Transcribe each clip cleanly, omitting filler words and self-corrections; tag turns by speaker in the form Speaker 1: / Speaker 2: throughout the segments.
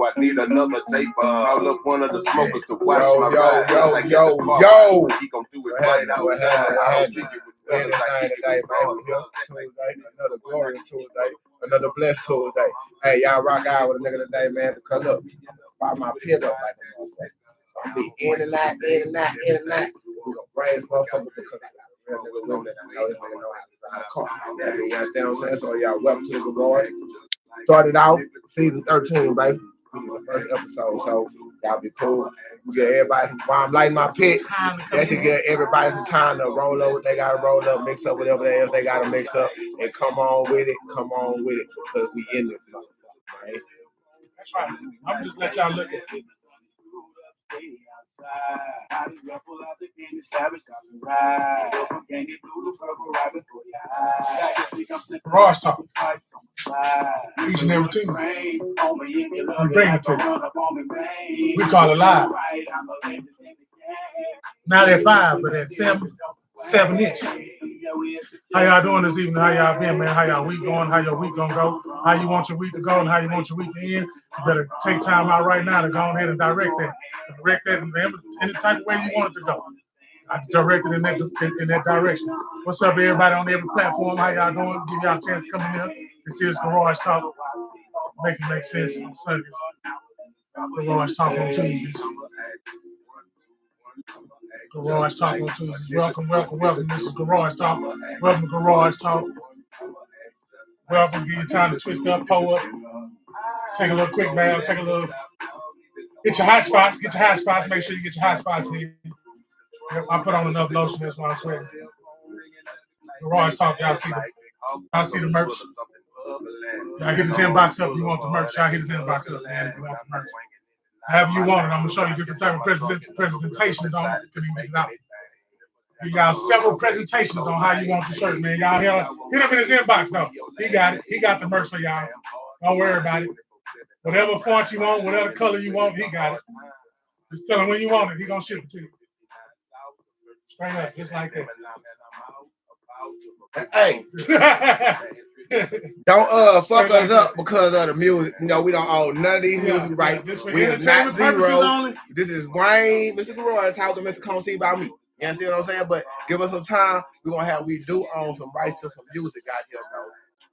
Speaker 1: I need another tape. Call up one of the smokers to watch my ride.
Speaker 2: Yo.
Speaker 1: He gon' do it right outside.
Speaker 2: Another glorious Tuesday. Another blessed Tuesday. Hey, y'all rock out with a nigga today, man. To cut up. Fire my pit up like a motherfucker. So I'm be in and out. We gonna brain motherfucker because I got a real nigga with me. I know this nigga know how to drive a car. You understand what I'm saying? So y'all welcome to the Garage. Started out season 13, baby. This is the first episode, so y'all be cool. We get everybody some while I'm lighting my pitch. That should get everybody some time to roll up what they gotta roll up, mix up whatever else they gotta mix up, and come on with it, because we in this motherfucker, right?
Speaker 3: That's right. I'm just let y'all look at it. Garage Talk. Each and every Tuesday. We bring it to you. We call it live. Not at 5, but at 7-ish. How y'all doing this evening? How y'all been, man? How y'all week going? How your week gonna go? How you want your week to go and how you want your week to end? You better take time out right now to go ahead and direct that. Direct that in any type of way you want it to go. I directed in that direction. What's up, everybody on every platform? How y'all doing? Give y'all a chance to come in here. This is Garage Talk. Make it make sense on Sundays. Garage Talk on Tuesdays. Garage Talk on Tuesdays. Welcome. This is Garage Talk. Welcome to Garage Talk. Welcome. Give you time to twist up, pull up. Take a little quick bath. Get your hot spots. Make sure you get your hot spots in. I put on enough lotion. That's why I'm sweating. Garage Talk. Y'all see the merch. Y'all hit his inbox up if you want the merch. Y'all hit his inbox up, man, if you want the merch. However you want it, I'm going to show you different type of presentations on it. You got several presentations on how you want the shirt, man. Y'all hit him in his inbox, though. He got it. He got the merch for y'all. Don't worry about it. Whatever font you want, whatever color you want, he got it. Just tell him when you want it. He going to ship it to you. Straight up, just like that.
Speaker 2: Hey. Don't fuck us up because of the music. You know, we don't own none of these music rights. We are not zero. This is Wayne, Mr. Garage, talking to Mr. Concy about me. You understand what I'm saying? But give us some time. We do own some rights to some music out here, though.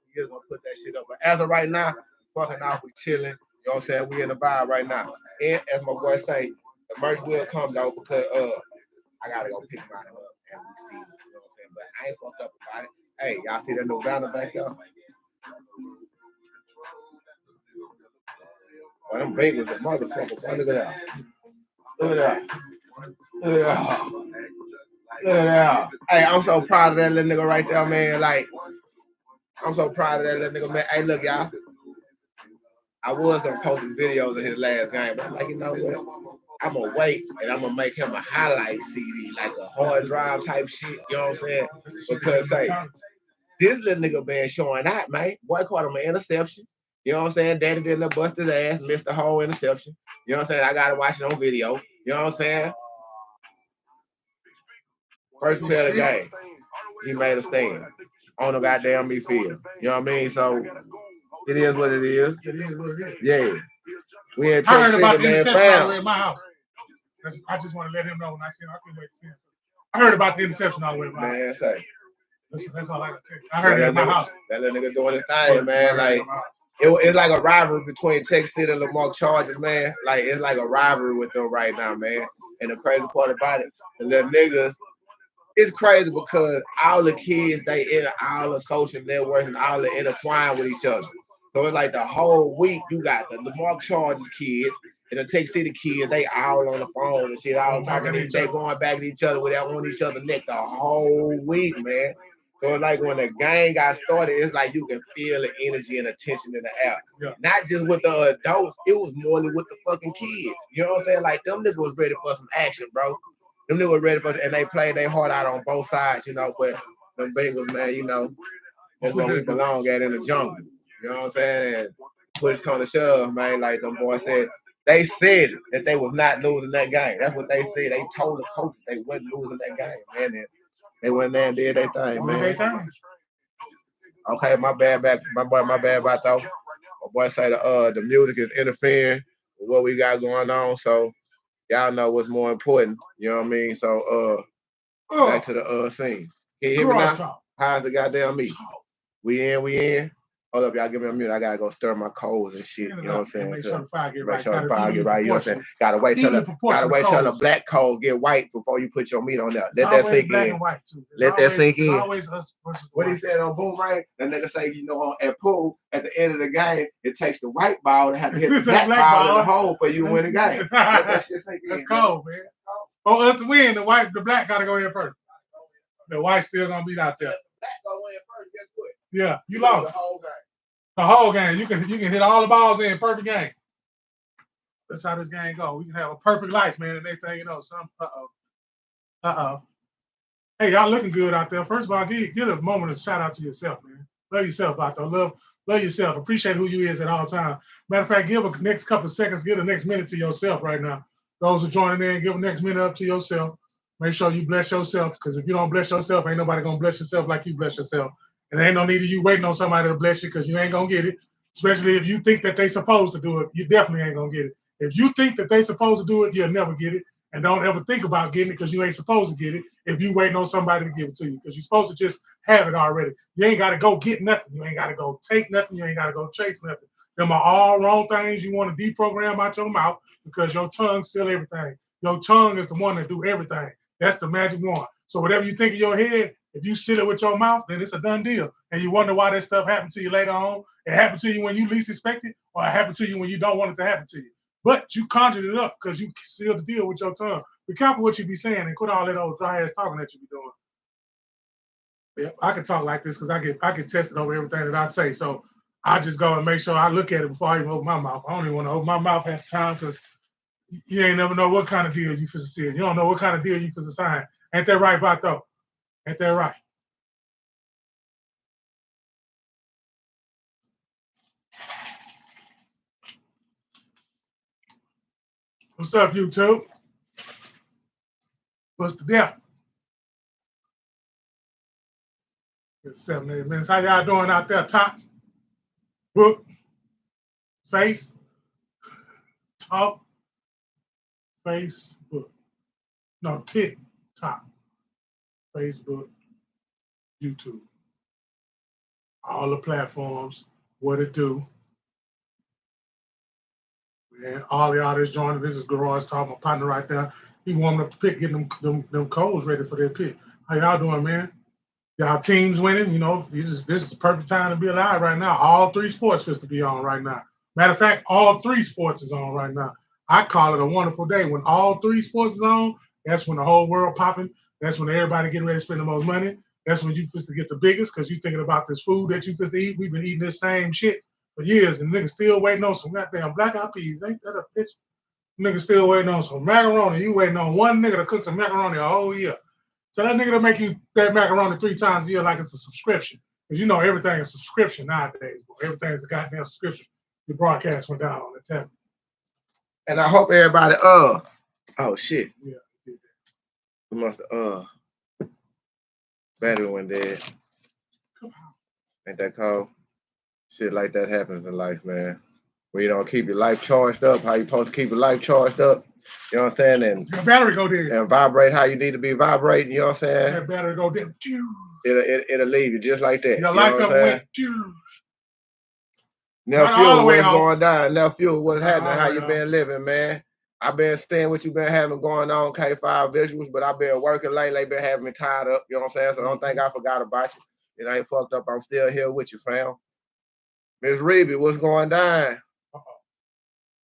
Speaker 2: We just gonna put that shit up. But as of right now, fucking off, we chilling. You know what I'm saying? We in the vibe right now. And as my boy say, the merch will come though because I gotta go pick mine up as we see. You know what I'm saying? But I ain't fucked up about it. Hey, y'all see that new banner back there? Well, them bagels are motherfuckers. Look at that. Hey, I'm so proud of that little nigga right there, man. Like, I'm so proud of that little nigga, man. Hey, look, y'all. I was gonna post some videos of his last game, but I'm like, you know what? I'm gonna wait and I'm gonna make him a highlight CD, like a hard drive type shit. You know what I'm saying? Because this little nigga been showing out, man. Boy caught him an interception. You know what I'm saying? Daddy didn't bust his ass, missed the whole interception. You know what I'm saying? I gotta watch it on video. You know what I'm saying? First play of the game, he made a stand on the goddamn me field. You know what I mean? So it is what it is. Yeah. We in
Speaker 3: I heard about the interception all the way in my house. I just want to let him know when I see him. I couldn't wait to see him. I heard about the interception all the way in my house.
Speaker 2: Man,
Speaker 3: that's all I can tell you. I heard it in my house.
Speaker 2: That little nigga doing his thing, man. Like it's like a rivalry between Texas City and Lamar Chargers, man. Like it's like a rivalry with them right now, man. And the crazy part about it, the little niggas, it's crazy because all the kids, they in all the social networks and all the intertwined with each other. So it's like the whole week you got the Lamar Chargers kids and the Texas City kids, they all on the phone and shit, all talking, they going back at each other with that on each other's neck the whole week, man. So it's like when the game got started, it's like you can feel the energy and the tension in the air. Yeah. Not just with the adults, it was more than with the fucking kids. You know what I'm saying? Like them niggas was ready for some action, bro. Them niggas were ready for, and they played their heart out on both sides, you know. But them Bengals, man, you know, that's where we belong at in the jungle. You know what I'm saying? And push come to shove, man. Like them boys said, they said that they was not losing that game. That's what they said. They told the coaches they wasn't losing that game, man. And they went there and did their thing, man. Okay, my bad about though. My boy say the music is interfering what we got going on. So y'all know what's more important. You know what I mean? So back to the scene. Can you hear me
Speaker 3: Garage
Speaker 2: now?
Speaker 3: Talk.
Speaker 2: How's the goddamn meat?
Speaker 3: Talk.
Speaker 2: We in. Hold up, y'all give me a minute. I gotta go stir my coals and shit. You know what I'm saying?
Speaker 3: Make sure the fire get
Speaker 2: Make
Speaker 3: right.
Speaker 2: sure the fire
Speaker 3: Gotta
Speaker 2: get
Speaker 3: even
Speaker 2: right. You know what I'm saying?
Speaker 3: proportion.
Speaker 2: Gotta wait till
Speaker 3: Even
Speaker 2: the
Speaker 3: proportion coals.
Speaker 2: black coals get white before you put your meat on there.
Speaker 3: It's
Speaker 2: Let that
Speaker 3: always
Speaker 2: sink
Speaker 3: black
Speaker 2: in.
Speaker 3: and white too. It's
Speaker 2: Let that
Speaker 3: always-
Speaker 2: sink
Speaker 3: it's
Speaker 2: in.
Speaker 3: always us versus the
Speaker 2: What he
Speaker 3: white.
Speaker 2: said on Boomerang, that nigga say, you know, at pool, at the end of the game, it takes the white ball to have to hit the black ball in the hole for you to win the game. Let that shit sink in.
Speaker 3: That's cold, man. For us to win, the black gotta go in first. The white still gonna be out there.
Speaker 2: Black go in first, guess what?
Speaker 3: Yeah, you lost.
Speaker 2: The whole game.
Speaker 3: The whole game. You can hit all the balls in, perfect game. That's how this game go. We can have a perfect life, man. The next thing you know, Hey, y'all looking good out there. First of all, get a moment of shout out to yourself, man. Love yourself out there. Love yourself. Appreciate who you is at all times. Matter of fact, give a next couple of seconds, give the next minute to yourself right now. Those who joining in, give the next minute up to yourself. Make sure you bless yourself, because if you don't bless yourself, ain't nobody gonna bless yourself like you bless yourself. And there ain't no need of you waiting on somebody to bless you, because you ain't gonna get it. Especially if you think that they supposed to do it, you definitely ain't gonna get it. If you think that they supposed to do it, you'll never get it. And don't ever think about getting it, because you ain't supposed to get it if you waiting on somebody to give it to you, because you're supposed to just have it already. You ain't got to go get nothing. You ain't got to go take nothing. You ain't got to go chase nothing. Them are all wrong things you want to deprogram out your mouth, because your tongue still everything. Your tongue is the one that do everything. That's the magic wand. So whatever you think in your head, if you seal it with your mouth, then it's a done deal. And you wonder why that stuff happened to you later on. It happened to you when you least expect it, or it happened to you when you don't want it to happen to you. But you conjured it up because you sealed the deal with your tongue. Be careful what you be saying and quit all that old dry ass talking that you be doing. Yeah, I can talk like this because I get tested over everything that I say. So I just go and make sure I look at it before I even open my mouth. I don't even want to open my mouth half the time, because you ain't never know what kind of deal you finna see. You don't know what kind of deal you finna sign. Ain't that right, Vato? Ain't that right? What's up, YouTube? What's the deal? It's 7, 8 minutes. How y'all doing out there? Top, book, face, talk, Facebook. No, TikTok, Facebook, YouTube. All the platforms, what it do. And all the artists joining. This is Garage Talk, my partner right there. He warming up the pit, getting them coals ready for their pit. How y'all doing, man? Y'all teams winning, you know, this is the perfect time to be alive right now. All 3 sports supposed to be on right now. Matter of fact, all 3 sports is on right now. I call it a wonderful day. When all 3 sports is on, that's when the whole world popping. That's when everybody getting ready to spend the most money. That's when you supposed to get the biggest, because you thinking about this food that you supposed to eat. We've been eating this same shit for years, and niggas still waiting on some goddamn black-eyed peas. Ain't that a bitch? Niggas still waiting on some macaroni. You waiting on one nigga to cook some macaroni a whole year. So that nigga to make you that macaroni 3 times a year like it's a subscription. Because you know everything is a subscription nowadays. Everything is a goddamn subscription. The broadcast went down on the tablet.
Speaker 2: And I hope everybody, oh shit.
Speaker 3: Yeah.
Speaker 2: We must battery went dead. Ain't that cold? Shit like that happens in life, man. When you don't keep your life charged up, how you supposed to keep your life charged up, you know what I'm saying? And
Speaker 3: your battery go dead.
Speaker 2: And vibrate how you need to be vibrating, you know what I'm saying?
Speaker 3: That battery go dead.
Speaker 2: It'll leave you just like that.
Speaker 3: Your life up went.
Speaker 2: Nephew, what's going down? Nephew, what's happening? How you been living, man? I've been seeing what you been having going on, K5 Visuals, but I've been working lately. Been having me tied up, you know what I'm saying? So don't think I forgot about you. It ain't fucked up. I'm still here with you, fam. Miss Reby, what's going down?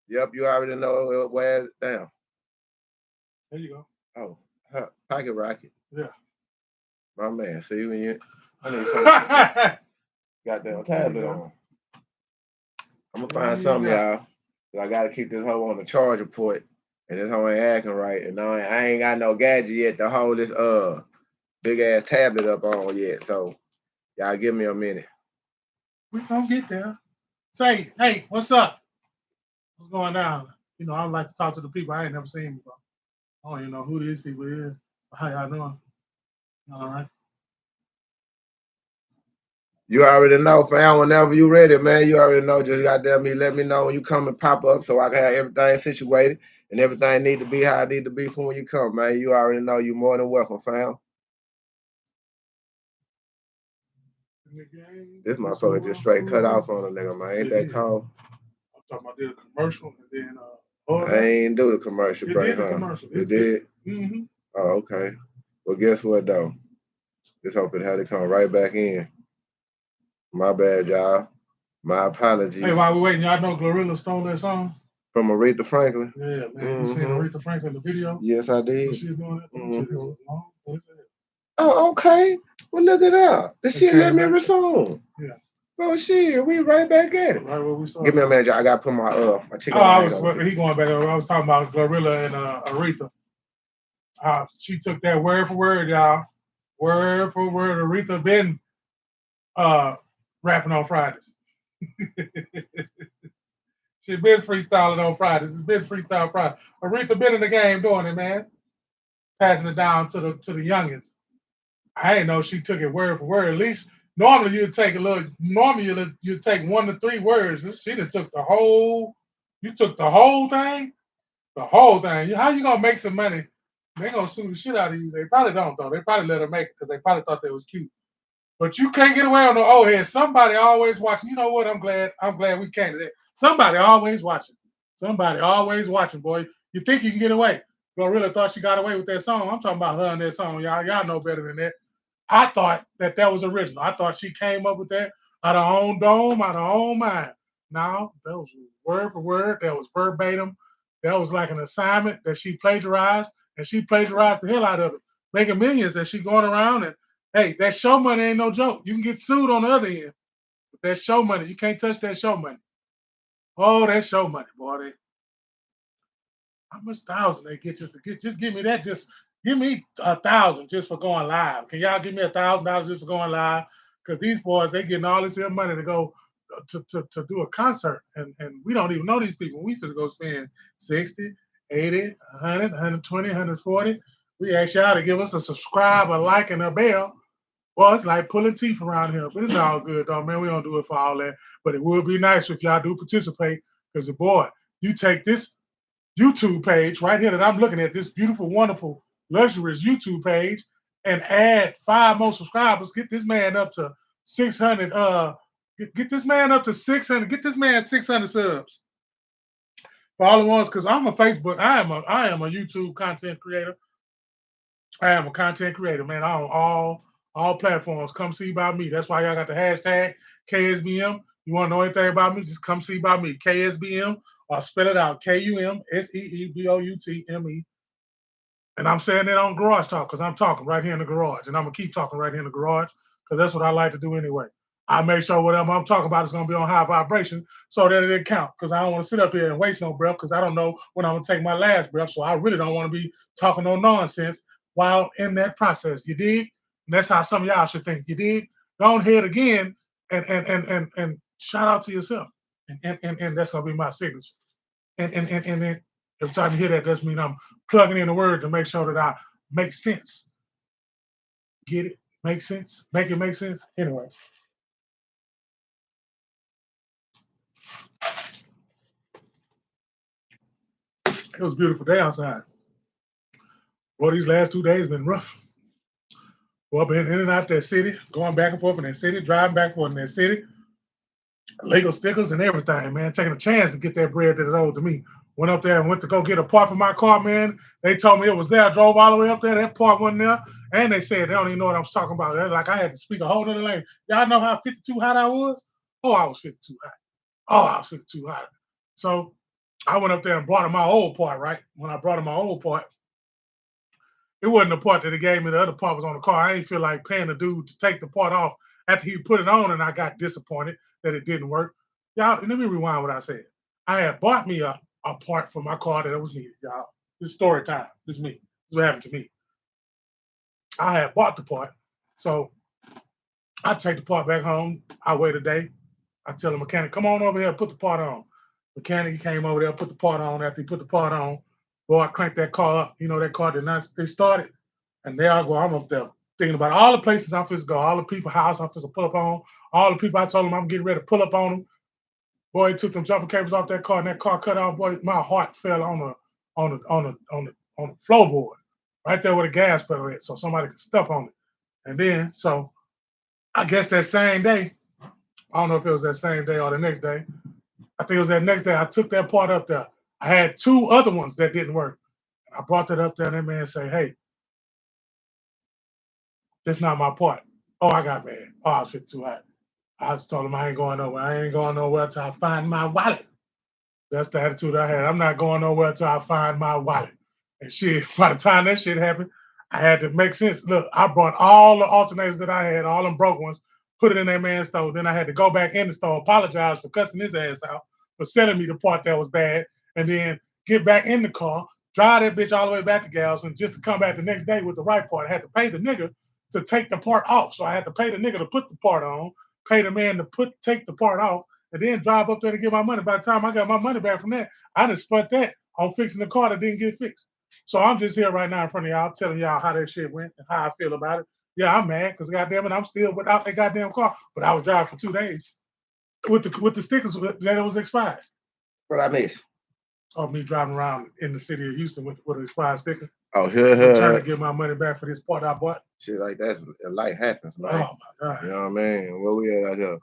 Speaker 2: Yep, you already know where it's down.
Speaker 3: There you
Speaker 2: go. Oh, Pocket Rocket.
Speaker 3: Yeah.
Speaker 2: My man, see when you I need something. Goddamn tablet on. I'm gonna find something, y'all. I gotta keep this hoe on the charger port. And this hoe ain't acting right. And I ain't got no gadget yet to hold this big ass tablet up on yet. So y'all give me a minute.
Speaker 3: We gonna get there. Say, hey, what's up? What's going down? You know, I like to talk to the people I ain't never seen before. I don't even know who these people is. How y'all doing? All right.
Speaker 2: You already know, fam. Whenever you ready, man, you already know. Just goddamn me, let me know when you come and pop up so I can have everything situated and everything need to be how it need to be for when you come, man. You already know you more than welcome, fam. This motherfucker just straight cut off on a nigga, man. Ain't that cold?
Speaker 3: I'm talking about did a commercial and then
Speaker 2: I ain't do the commercial,
Speaker 3: it
Speaker 2: bro.
Speaker 3: did the commercial.
Speaker 2: It did?
Speaker 3: Mm-hmm.
Speaker 2: Oh, okay. Well, guess what, though? Just hope it had to come right back in. My bad, y'all. My apologies.
Speaker 3: Hey, while we waiting, y'all know Glorilla stole that song?
Speaker 2: From Aretha Franklin?
Speaker 3: Yeah, man. You seen Aretha Franklin in the video?
Speaker 2: Yes, I did.
Speaker 3: When she was doing that?
Speaker 2: Mm-hmm. Oh, okay. Well, look it up. The shit let me resume. Yeah. So shit, we right back at it. Right where we started. Give me a minute, I gotta put my chicken.
Speaker 3: He going back over. I was talking about Glorilla and Aretha. She took that word for word, y'all. Word for word. Aretha been rapping on Fridays. She been freestyling on Fridays. It's been freestyle Friday. Aretha been in the game doing it, man. Passing it down to the youngins. I ain't know she took it word for word. At least normally you'd take you'd take 1 to 3 words. She done took the whole. You took the whole thing. The whole thing. How you gonna make some money? They gonna sue the shit out of you. They probably don't though. They probably let her make it because they probably thought that was cute. But you can't get away on the old head. Somebody always watching. You know what? I'm glad we came to that. Somebody always watching. Somebody always watching, boy. You think you can get away. Glorilla thought she got away with that song. I'm talking about her and that song. Y'all know better than that. I thought that was original. I thought she came up with that out of her own dome, out of her own mind. No, that was word for word. That was verbatim. That was like an assignment that she plagiarized, and she plagiarized the hell out of it, making millions. And she going around and, hey, that show money ain't no joke. You can get sued on the other end. But that show money, you can't touch that show money. Oh, that show money, boy. How much thousand they get just give me that. Just give me 1,000 just for going live. Can y'all give me $1,000 just for going live? Because these boys, they getting all this here money to go to do a concert. And we don't even know these people. We just go spend 60, 80, 100, 120, 140. We ask y'all to give us a subscribe, a like, and a bell. Well, it's like pulling teeth around here, but it's all good, though, man. We don't do it for all that. But it would be nice if y'all do participate because, boy, you take this YouTube page right here that I'm looking at, this beautiful, wonderful, luxurious YouTube page, and add 5 more subscribers. Get this man up to 600. Get this man up to 600. Get this man 600 subs. For all the ones, because I'm a Facebook. I am a YouTube content creator. I am a content creator, man. On all platforms. Come see about me. That's why y'all got the hashtag KSBM. You want to know anything about me? Just come see about me. KSBM, or spell it out. KUMSEEBOUTME. And I'm saying that on Garage Talk because I'm talking right here in the garage. And I'm going to keep talking right here in the garage because that's what I like to do anyway. I make sure whatever I'm talking about is going to be on high vibration so that it count, because I don't want to sit up here and waste no breath because I don't know when I'm going to take my last breath. So I really don't want to be talking no nonsense while in that process. You dig? And that's how some of y'all should think. You dig? Go ahead again and shout out to yourself. And that's going to be my signature. And then every time you hear that, that means I'm plugging in a word to make sure that I make sense. Get it? Make sense? Make it make sense? Anyway. It was a beautiful day outside. Well, these last 2 days been rough. Well, been in and out that city, going back and forth in that city, driving back and forth in that city. Lego stickers and everything, man. Taking a chance to get that bread that is owed to me. Went up there and went to go get a part for my car, man. They told me it was there. I drove all the way up there. That part wasn't there. And they said they don't even know what I'm talking about. They're like I had to speak a whole other language. Y'all know how 52 hot I was? Oh, I was 52 hot. Oh, I was 52 hot. So I went up there and brought him my old part, right? When I brought him my old part, it wasn't the part that he gave me. The other part was on the car. I ain't feel like paying the dude to take the part off after he put it on, and I got disappointed that it didn't work. Y'all, let me rewind what I said. I had bought me a part for my car that was needed, y'all. This is story time. This is me. This is what happened to me. I had bought the part. So I take the part back home. I wait a day. I tell the mechanic, come on over here, put the part on. Mechanic, he came over there, put the part on. After he put the part on, boy, I cranked that car up. You know, that car did not, they started. And there I go, I'm up there thinking about all the places I'm supposed to go, all the people house I'm supposed to pull up on, all the people I told them I'm getting ready to pull up on them. Boy, he took them jumper cables off that car, and that car cut off. Boy, my heart fell on the floorboard, right there where the gas pedal is, so somebody could step on it. And then, so I guess that same day, I don't know if it was that same day or the next day. I think it was that next day. I took that part up there. I had 2 other ones that didn't work. I brought that up there, and that man said, "Hey, that's not my part." Oh, I got mad. Oh, I was fit too hot. I just told him I ain't going nowhere. I ain't going nowhere till I find my wallet. That's the attitude I had. I'm not going nowhere till I find my wallet. And shit, by the time that shit happened, I had to make sense. Look, I brought all the alternators that I had, all them broke ones, put it in that man's store. Then I had to go back in the store, apologize for cussing his ass out, for sending me the part that was bad, and then get back in the car, drive that bitch all the way back to Galveston just to come back the next day with the right part. I had to pay the nigga to take the part off. So I had to pay the nigga to put the part on, pay the man to take the part off, and then drive up there to get my money. By the time I got my money back from that, I done spent that on fixing the car that didn't get fixed. So I'm just here right now in front of y'all telling y'all how that shit went and how I feel about it. Yeah, I'm mad because goddamn it, I'm still without that goddamn car. But I was driving for 2 days with the stickers that it was expired.
Speaker 2: What I miss?
Speaker 3: Of me driving around in the city of Houston with an expired sticker.
Speaker 2: Oh,
Speaker 3: I'm trying to get my money back for this part I bought.
Speaker 2: Shit like that's life happens, man.
Speaker 3: Oh my God.
Speaker 2: You know what I mean? Where we at out here?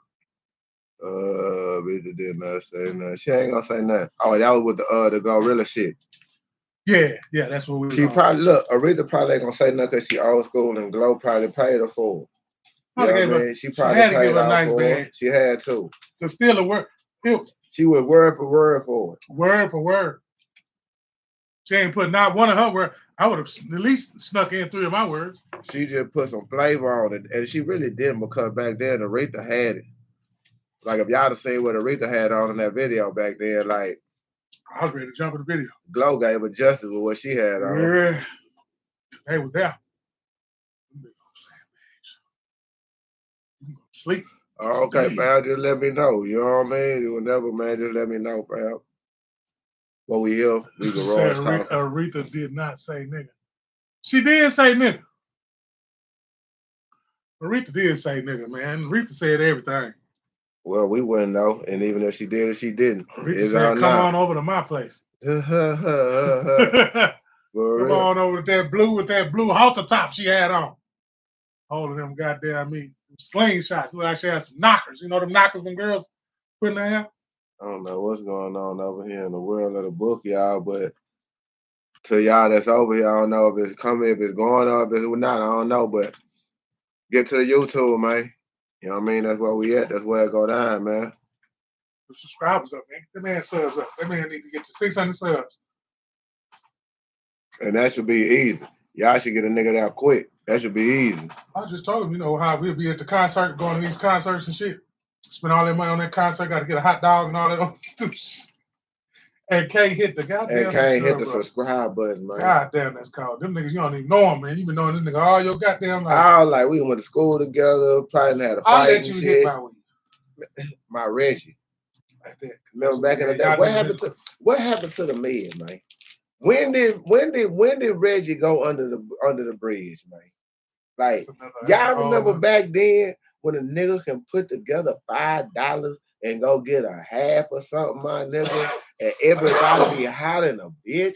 Speaker 2: Bitch did not say nothing. She ain't gonna say nothing. Oh, that was with the gorilla shit.
Speaker 3: Yeah, that's what we.
Speaker 2: She probably look. Aretha probably ain't gonna say nothing because she old school, and Glow probably paid her for it. You know what I mean? She probably
Speaker 3: had to
Speaker 2: paid
Speaker 3: give her a
Speaker 2: out
Speaker 3: nice
Speaker 2: for
Speaker 3: bag.
Speaker 2: it. She had to
Speaker 3: steal a word.
Speaker 2: She went word for word for it.
Speaker 3: Word for word. She ain't put not one of her words. I would have at least snuck in 3 of my words.
Speaker 2: She just put some flavor on it, and she really didn't because back then Aretha had it. Like if y'all have seen what Aretha had on in that video back then, like
Speaker 3: I was ready to jump in the video.
Speaker 2: Glow gave her justice with what she had on.
Speaker 3: Yeah, they was there. Sleep.
Speaker 2: Oh, okay, pal, just let me know. You know what I mean? Whenever, man, just let me know, pal. What we here, we can roll.
Speaker 3: Aretha did not say nigga. She did say nigga. Aretha did say nigga, man. Aretha said everything.
Speaker 2: Well, we wouldn't know, and even if she did, she didn't.
Speaker 3: Aretha said, "Come on over to my place." Come on over to that blue with that blue halter top she had on. Holding them goddamn slingshots. We actually had some knockers. You know them knockers them girls put in their hair?
Speaker 2: I don't know what's going on over here in the world of the book, y'all, but to y'all that's over here, I don't know if it's coming, if it's going up, if it's not, I don't know, but get to the YouTube, man. You know what I mean? That's where we at. That's where it go down, man.
Speaker 3: The subscribers up, man. Get the man subs up. That man need to get to 600 subs.
Speaker 2: And that should be easy. Y'all should get a nigga that quick. That should be easy.
Speaker 3: I just told him, how we'll be at the concert, going to these concerts and shit. Spend all that money on that concert, got to get a hot dog and all that other stupid shit. And K hit the goddamn
Speaker 2: and K hit the subscribe button, man.
Speaker 3: Goddamn, that's called. Them niggas, you don't even know them, man. You been knowing this nigga all your goddamn life.
Speaker 2: I was like, we went to school together, probably had a fight.
Speaker 3: I'll let you hit
Speaker 2: my Reggie.
Speaker 3: Like that.
Speaker 2: Remember back in the day, what happened to the men, man? When did Reggie go under the bridge, man? Like y'all remember back then when a nigga can put together $5 and go get a half or something, my nigga, and everybody be hollering a bitch.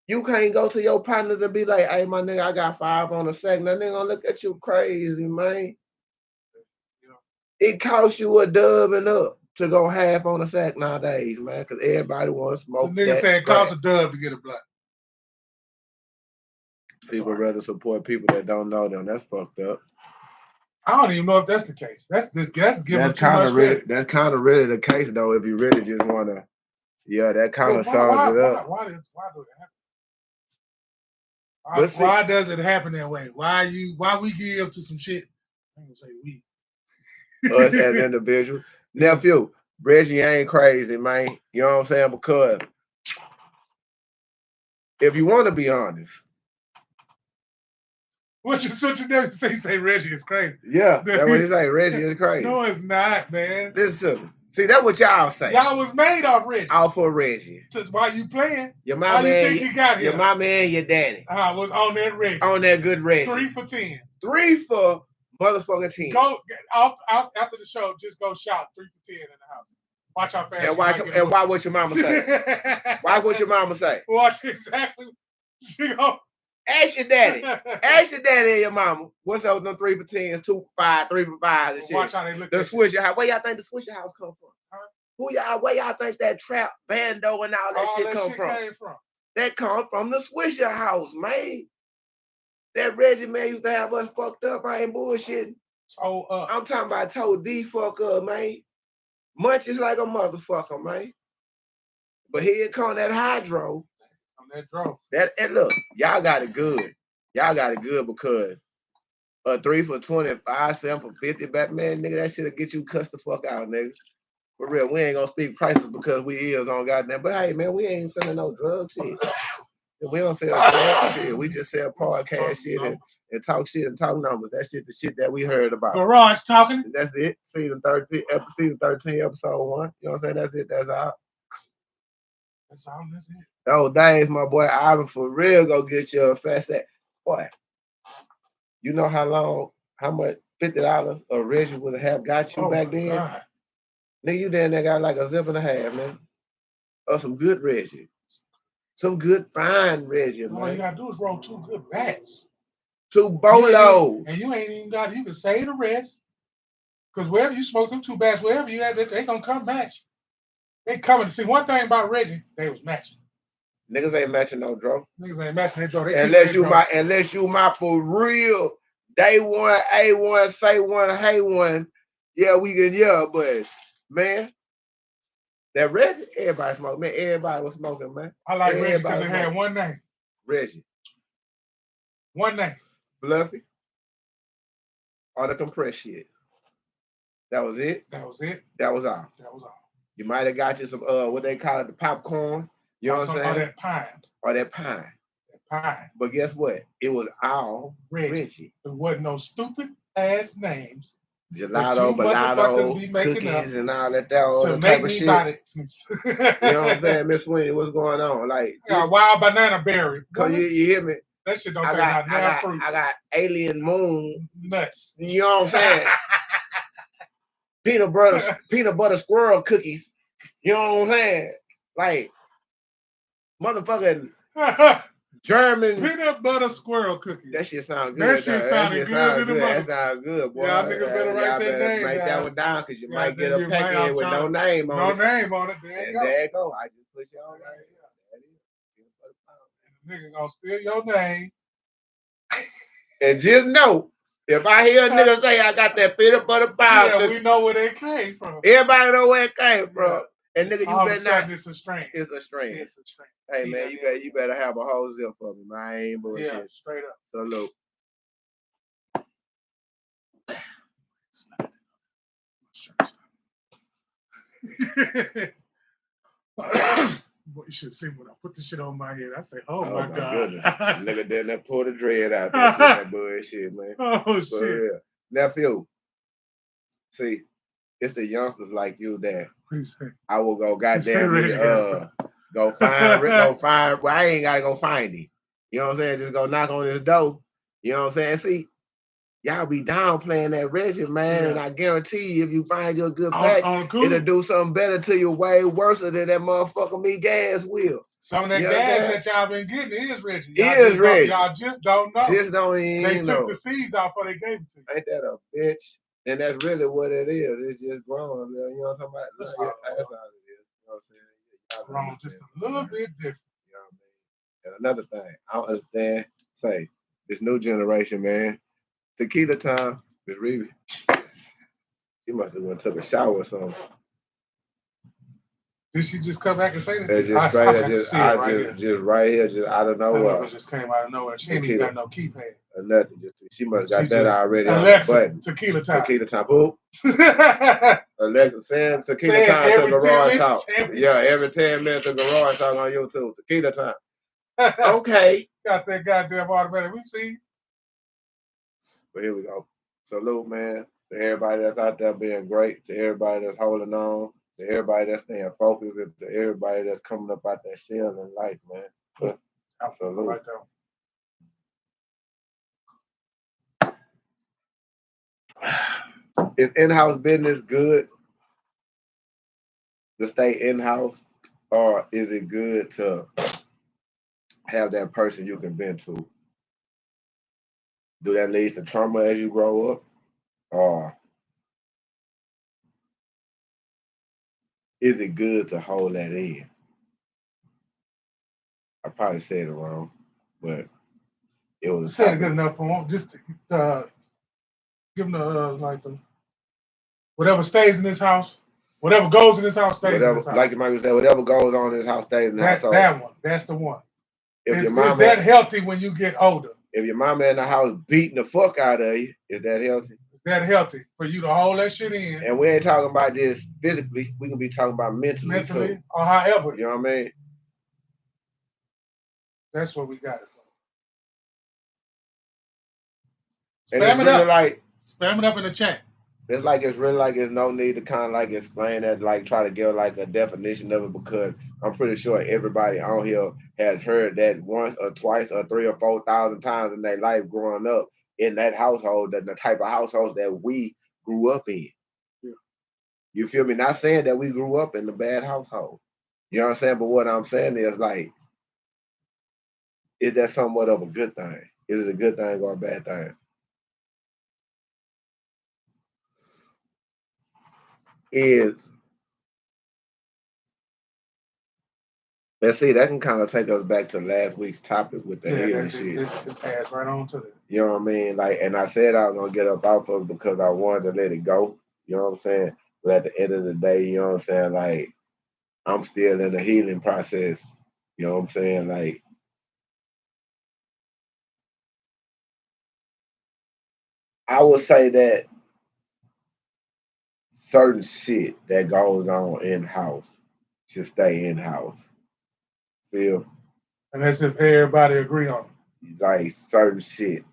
Speaker 2: You can't go to your partners and be like, "Hey, my nigga, I got 5 on the second." That nigga gonna look at you crazy, man. It costs you a dub and up to go half on a sack nowadays, man, because everybody wants to smoke.
Speaker 3: The nigga saying it costs a dub to get a blunt.
Speaker 2: People rather support people that don't know them. That's fucked up.
Speaker 3: I don't even know if that's the case. That's kind of
Speaker 2: really the case though. If you really just wanna, that kind of sums it up.
Speaker 3: Why do it happen? Why does it happen that way? Why we give to some shit? I'm gonna say we.
Speaker 2: Us as individuals. Nephew, Reggie ain't crazy, man. You know what I'm saying? Because if you want to be honest.
Speaker 3: What you say Reggie is crazy.
Speaker 2: Yeah, that's what he say. Reggie is crazy.
Speaker 3: No, it's not, man.
Speaker 2: Listen to me. See, that's what y'all say.
Speaker 3: Y'all was made off Reggie.
Speaker 2: All for Reggie.
Speaker 3: Why you playing?
Speaker 2: Your
Speaker 3: How
Speaker 2: mama
Speaker 3: you
Speaker 2: and
Speaker 3: think he got here?
Speaker 2: your mama and your daddy.
Speaker 3: I was on that Reggie.
Speaker 2: On that good Reggie.
Speaker 3: 3 for 10.
Speaker 2: 3 for motherfucking 10.
Speaker 3: Go off after the show. Just go shout 3 for 10 in the house. Watch how fast.
Speaker 2: And watch what your mama say. Watch what your mama say.
Speaker 3: Watch exactly. She go.
Speaker 2: Ask your daddy. Ask your daddy and your mama. What's up with them 3 for 10s, 2 for 5, 3 for 5 and shit.
Speaker 3: Watch how they look.
Speaker 2: The Swisher House. Where y'all think the Swisher House come from? Huh? Where y'all think that trap bando and all that shit come from? That come from the Swisher House, man. That Reggie man used to have us fucked up. I ain't bullshitting. I'm talking about told the fuck up, man. Munchies like a motherfucker, man. But here come that hydro.
Speaker 3: That draw.
Speaker 2: And look, y'all got it good. Y'all got it good because 3 for 25, 7 for 50, Batman, nigga, that shit'll get you cussed the fuck out, nigga. For real, we ain't gonna speak prices because we is on goddamn. But hey, man, we ain't selling no drug shit. We don't sell drug shit. We just sell podcast shit and talk shit and talk numbers. That shit, the shit that we heard about.
Speaker 3: Garage talking.
Speaker 2: That's it. Season 13, episode 1. You know what I'm saying? That's it. That's all.
Speaker 3: That's all. That's it.
Speaker 2: Oh, days, my boy Ivan, for real, go get your fast set. Boy, you know how much $50 a Reggie would have got you back then? God. Nigga, you down there got like a zip and a half, man. Of some good Reggie. Some good fine Reggie, man.
Speaker 3: All you gotta do is roll 2 good bats.
Speaker 2: 2 bolos.
Speaker 3: And you ain't even got, you can save the rest. Because wherever you smoke them 2 bats, wherever you at, they gonna come match. They coming to see one thing about Reggie, they was matching.
Speaker 2: Niggas ain't matching no draw.
Speaker 3: Niggas ain't matching their draw.
Speaker 2: Unless you my for real day one, A1, say one, hey one. Yeah, we can, but man, that Reggie, everybody smoke. Man, everybody was smoking, man.
Speaker 3: I like Reggie because it had one name.
Speaker 2: Reggie.
Speaker 3: One name.
Speaker 2: Fluffy. Or the compressed shit. That was it?
Speaker 3: That was it.
Speaker 2: That was all.
Speaker 3: That was all.
Speaker 2: You might have got you some what they call it, the popcorn. You know what I'm saying?
Speaker 3: Or that pine.
Speaker 2: Or that pine.
Speaker 3: That pine.
Speaker 2: But guess what? It was all Reggie.
Speaker 3: There wasn't no stupid ass names.
Speaker 2: Gelato, Bellado, cookies, and all that type of shit. You know what I'm saying? Miss Sweeney, what's going on? Like,
Speaker 3: wild banana berry.
Speaker 2: Cause you hear me?
Speaker 3: That shit don't take out fruit.
Speaker 2: I got alien moon
Speaker 3: nuts.
Speaker 2: You know what I'm saying? peanut butter squirrel cookies. You know what I'm saying? Like motherfucking German
Speaker 3: peanut butter squirrel cookies.
Speaker 2: That shit sound good.
Speaker 3: That shit sounded good.
Speaker 2: That sound good, boy.
Speaker 3: Y'all niggas better write that name
Speaker 2: down. Write that one down because you might get a packet with no name on it.
Speaker 3: No name on it. There you
Speaker 2: go. I just put you on right
Speaker 3: here. Nigga gonna steal your name.
Speaker 2: And just know, if I hear a nigga say I got that peanut butter pie,
Speaker 3: we know where they came from.
Speaker 2: Everybody know where it came from. And nigga, you better not.
Speaker 3: It's a strain.
Speaker 2: It's a strain. Hey man, you better have a whole zip for me, man. I ain't bullshit.
Speaker 3: Yeah, straight up.
Speaker 2: Salute.
Speaker 3: Boy, you should have seen when I put this shit on my head. I say, oh my God.
Speaker 2: Goodness. Nigga did that pull the dread out. That bullshit, man.
Speaker 3: Oh shit.
Speaker 2: Real. Nephew. See, it's the youngsters like you that I will go goddamn go find. Well, I ain't gotta go find him. You know what I'm saying? Just go knock on his door. You know what I'm saying? See, y'all be downplaying that Reggie, man, and I guarantee you, if you find your good patch, it'll do something better to you, way worse than that motherfucker me gas will.
Speaker 3: Some of that gas that y'all been getting is Reggie. Y'all just don't know.
Speaker 2: Just don't even
Speaker 3: They took the seeds out before they gave it to you.
Speaker 2: Ain't that a bitch? And that's really what it is. It's just grown. You know what I'm talking about? That's all it is. You know what I'm saying?
Speaker 3: Grown just a little bit different.
Speaker 2: You know what I mean? And another thing, I don't understand. Say, this new generation, man. Tequila time, Miss Reeve. She must have went took a shower or something.
Speaker 3: Did she just come back and say that?
Speaker 2: Just right here, just out of nowhere.
Speaker 3: It just came out of nowhere. She ain't even got no keypad.
Speaker 2: Or nothing. She must got that already.
Speaker 3: Alexa, tequila time.
Speaker 2: Tequila time. Who? Alexa, send tequila time to Garage Talk. Yeah, every 10 minutes to Garage Talk on YouTube. Tequila time. Okay.
Speaker 3: Got that goddamn automatic. We see.
Speaker 2: But here we go. Salute, man. To everybody that's out there being great. To everybody that's holding on. To everybody that's staying focused, and to everybody that's coming up out that shell in life, man. Salute.
Speaker 3: Right there.
Speaker 2: Is in-house business good to stay in-house, or is it good to have that person you can vent to? Do that lead to trauma as you grow up, or is it good to hold that in? I probably said it wrong, but it was a
Speaker 3: Said it
Speaker 2: topic.
Speaker 3: good enough for him. Just give him the whatever stays in this house, whatever goes in this house stays in
Speaker 2: Whatever,
Speaker 3: this house.
Speaker 2: like Michael said, whatever goes on in this house stays in the house. So
Speaker 3: That one, that's the one.
Speaker 2: if your
Speaker 3: Is
Speaker 2: mama,
Speaker 3: that healthy when you get older?
Speaker 2: if your mama in the house beating the fuck out of you, is that healthy?
Speaker 3: Is that healthy for you to hold that shit in?
Speaker 2: And we ain't talking about just physically, we can be talking about mentally too.
Speaker 3: Or however.
Speaker 2: You know what I mean?
Speaker 3: That's what we got it for.
Speaker 2: And it's
Speaker 3: Spam it
Speaker 2: really
Speaker 3: up.
Speaker 2: like,
Speaker 3: Spam it up in the chat.
Speaker 2: it's like it's really like there's no need to kind of like explain that, like try to give like a definition of it, because I'm pretty sure everybody on here has heard that once or twice or 3,000 or 4,000 times in their life growing up in that household, the type of households that we grew up in.
Speaker 3: Yeah.
Speaker 2: You feel me? Not saying that we grew up in a bad household. You know what I'm saying? But what I'm saying is like, is that somewhat of a good thing? Is it a good thing or a bad thing? Let's see, that can kind of take us back to last week's topic with the healing shit.
Speaker 3: It passed right on to that.
Speaker 2: You know what I mean? Like, and I said I was gonna get up off of it because I wanted to let it go. You know what I'm saying? But at the end of the day, you know what I'm saying? Like, I'm still in the healing process. You know what I'm saying? Like, I would say that certain shit that goes on in house should stay in house. Feel?
Speaker 3: And that's if everybody agree on it.
Speaker 2: Like certain shit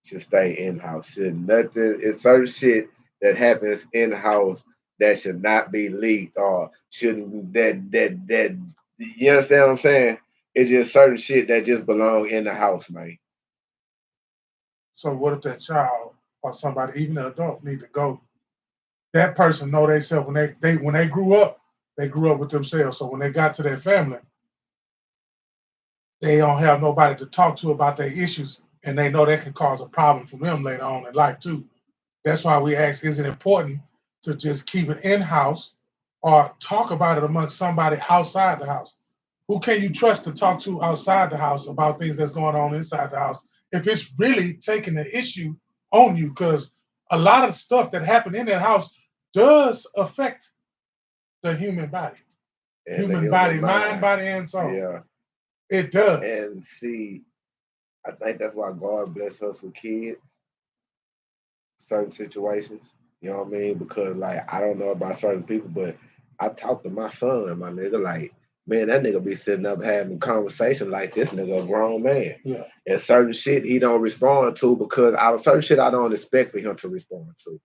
Speaker 2: should stay in house. It's certain shit that happens in house that should not be leaked, or shouldn't that you understand what I'm saying? It's just certain shit that just belong in the house, man.
Speaker 3: So what if that child or somebody, even an adult, need to go? That person know themselves when they grew up with themselves. So when they got to their family, they don't have nobody to talk to about their issues, and they know that can cause a problem for them later on in life too. That's why we ask, is it important to just keep it in-house or talk about it amongst somebody outside the house? Who can you trust to talk to outside the house about things that's going on inside the house if it's really taking the issue on you? Because a lot of stuff that happened in that house does affect the human body.
Speaker 2: And
Speaker 3: human body, mind, body, and soul.
Speaker 2: Yeah.
Speaker 3: It does.
Speaker 2: And see, I think that's why God bless us with kids, certain situations. You know what I mean? Because like I don't know about certain people, but I talk to my son, my nigga, like, man, that nigga be sitting up having conversation like this nigga a grown man.
Speaker 3: Yeah.
Speaker 2: And certain shit he don't respond to because certain shit I don't expect for him to respond to.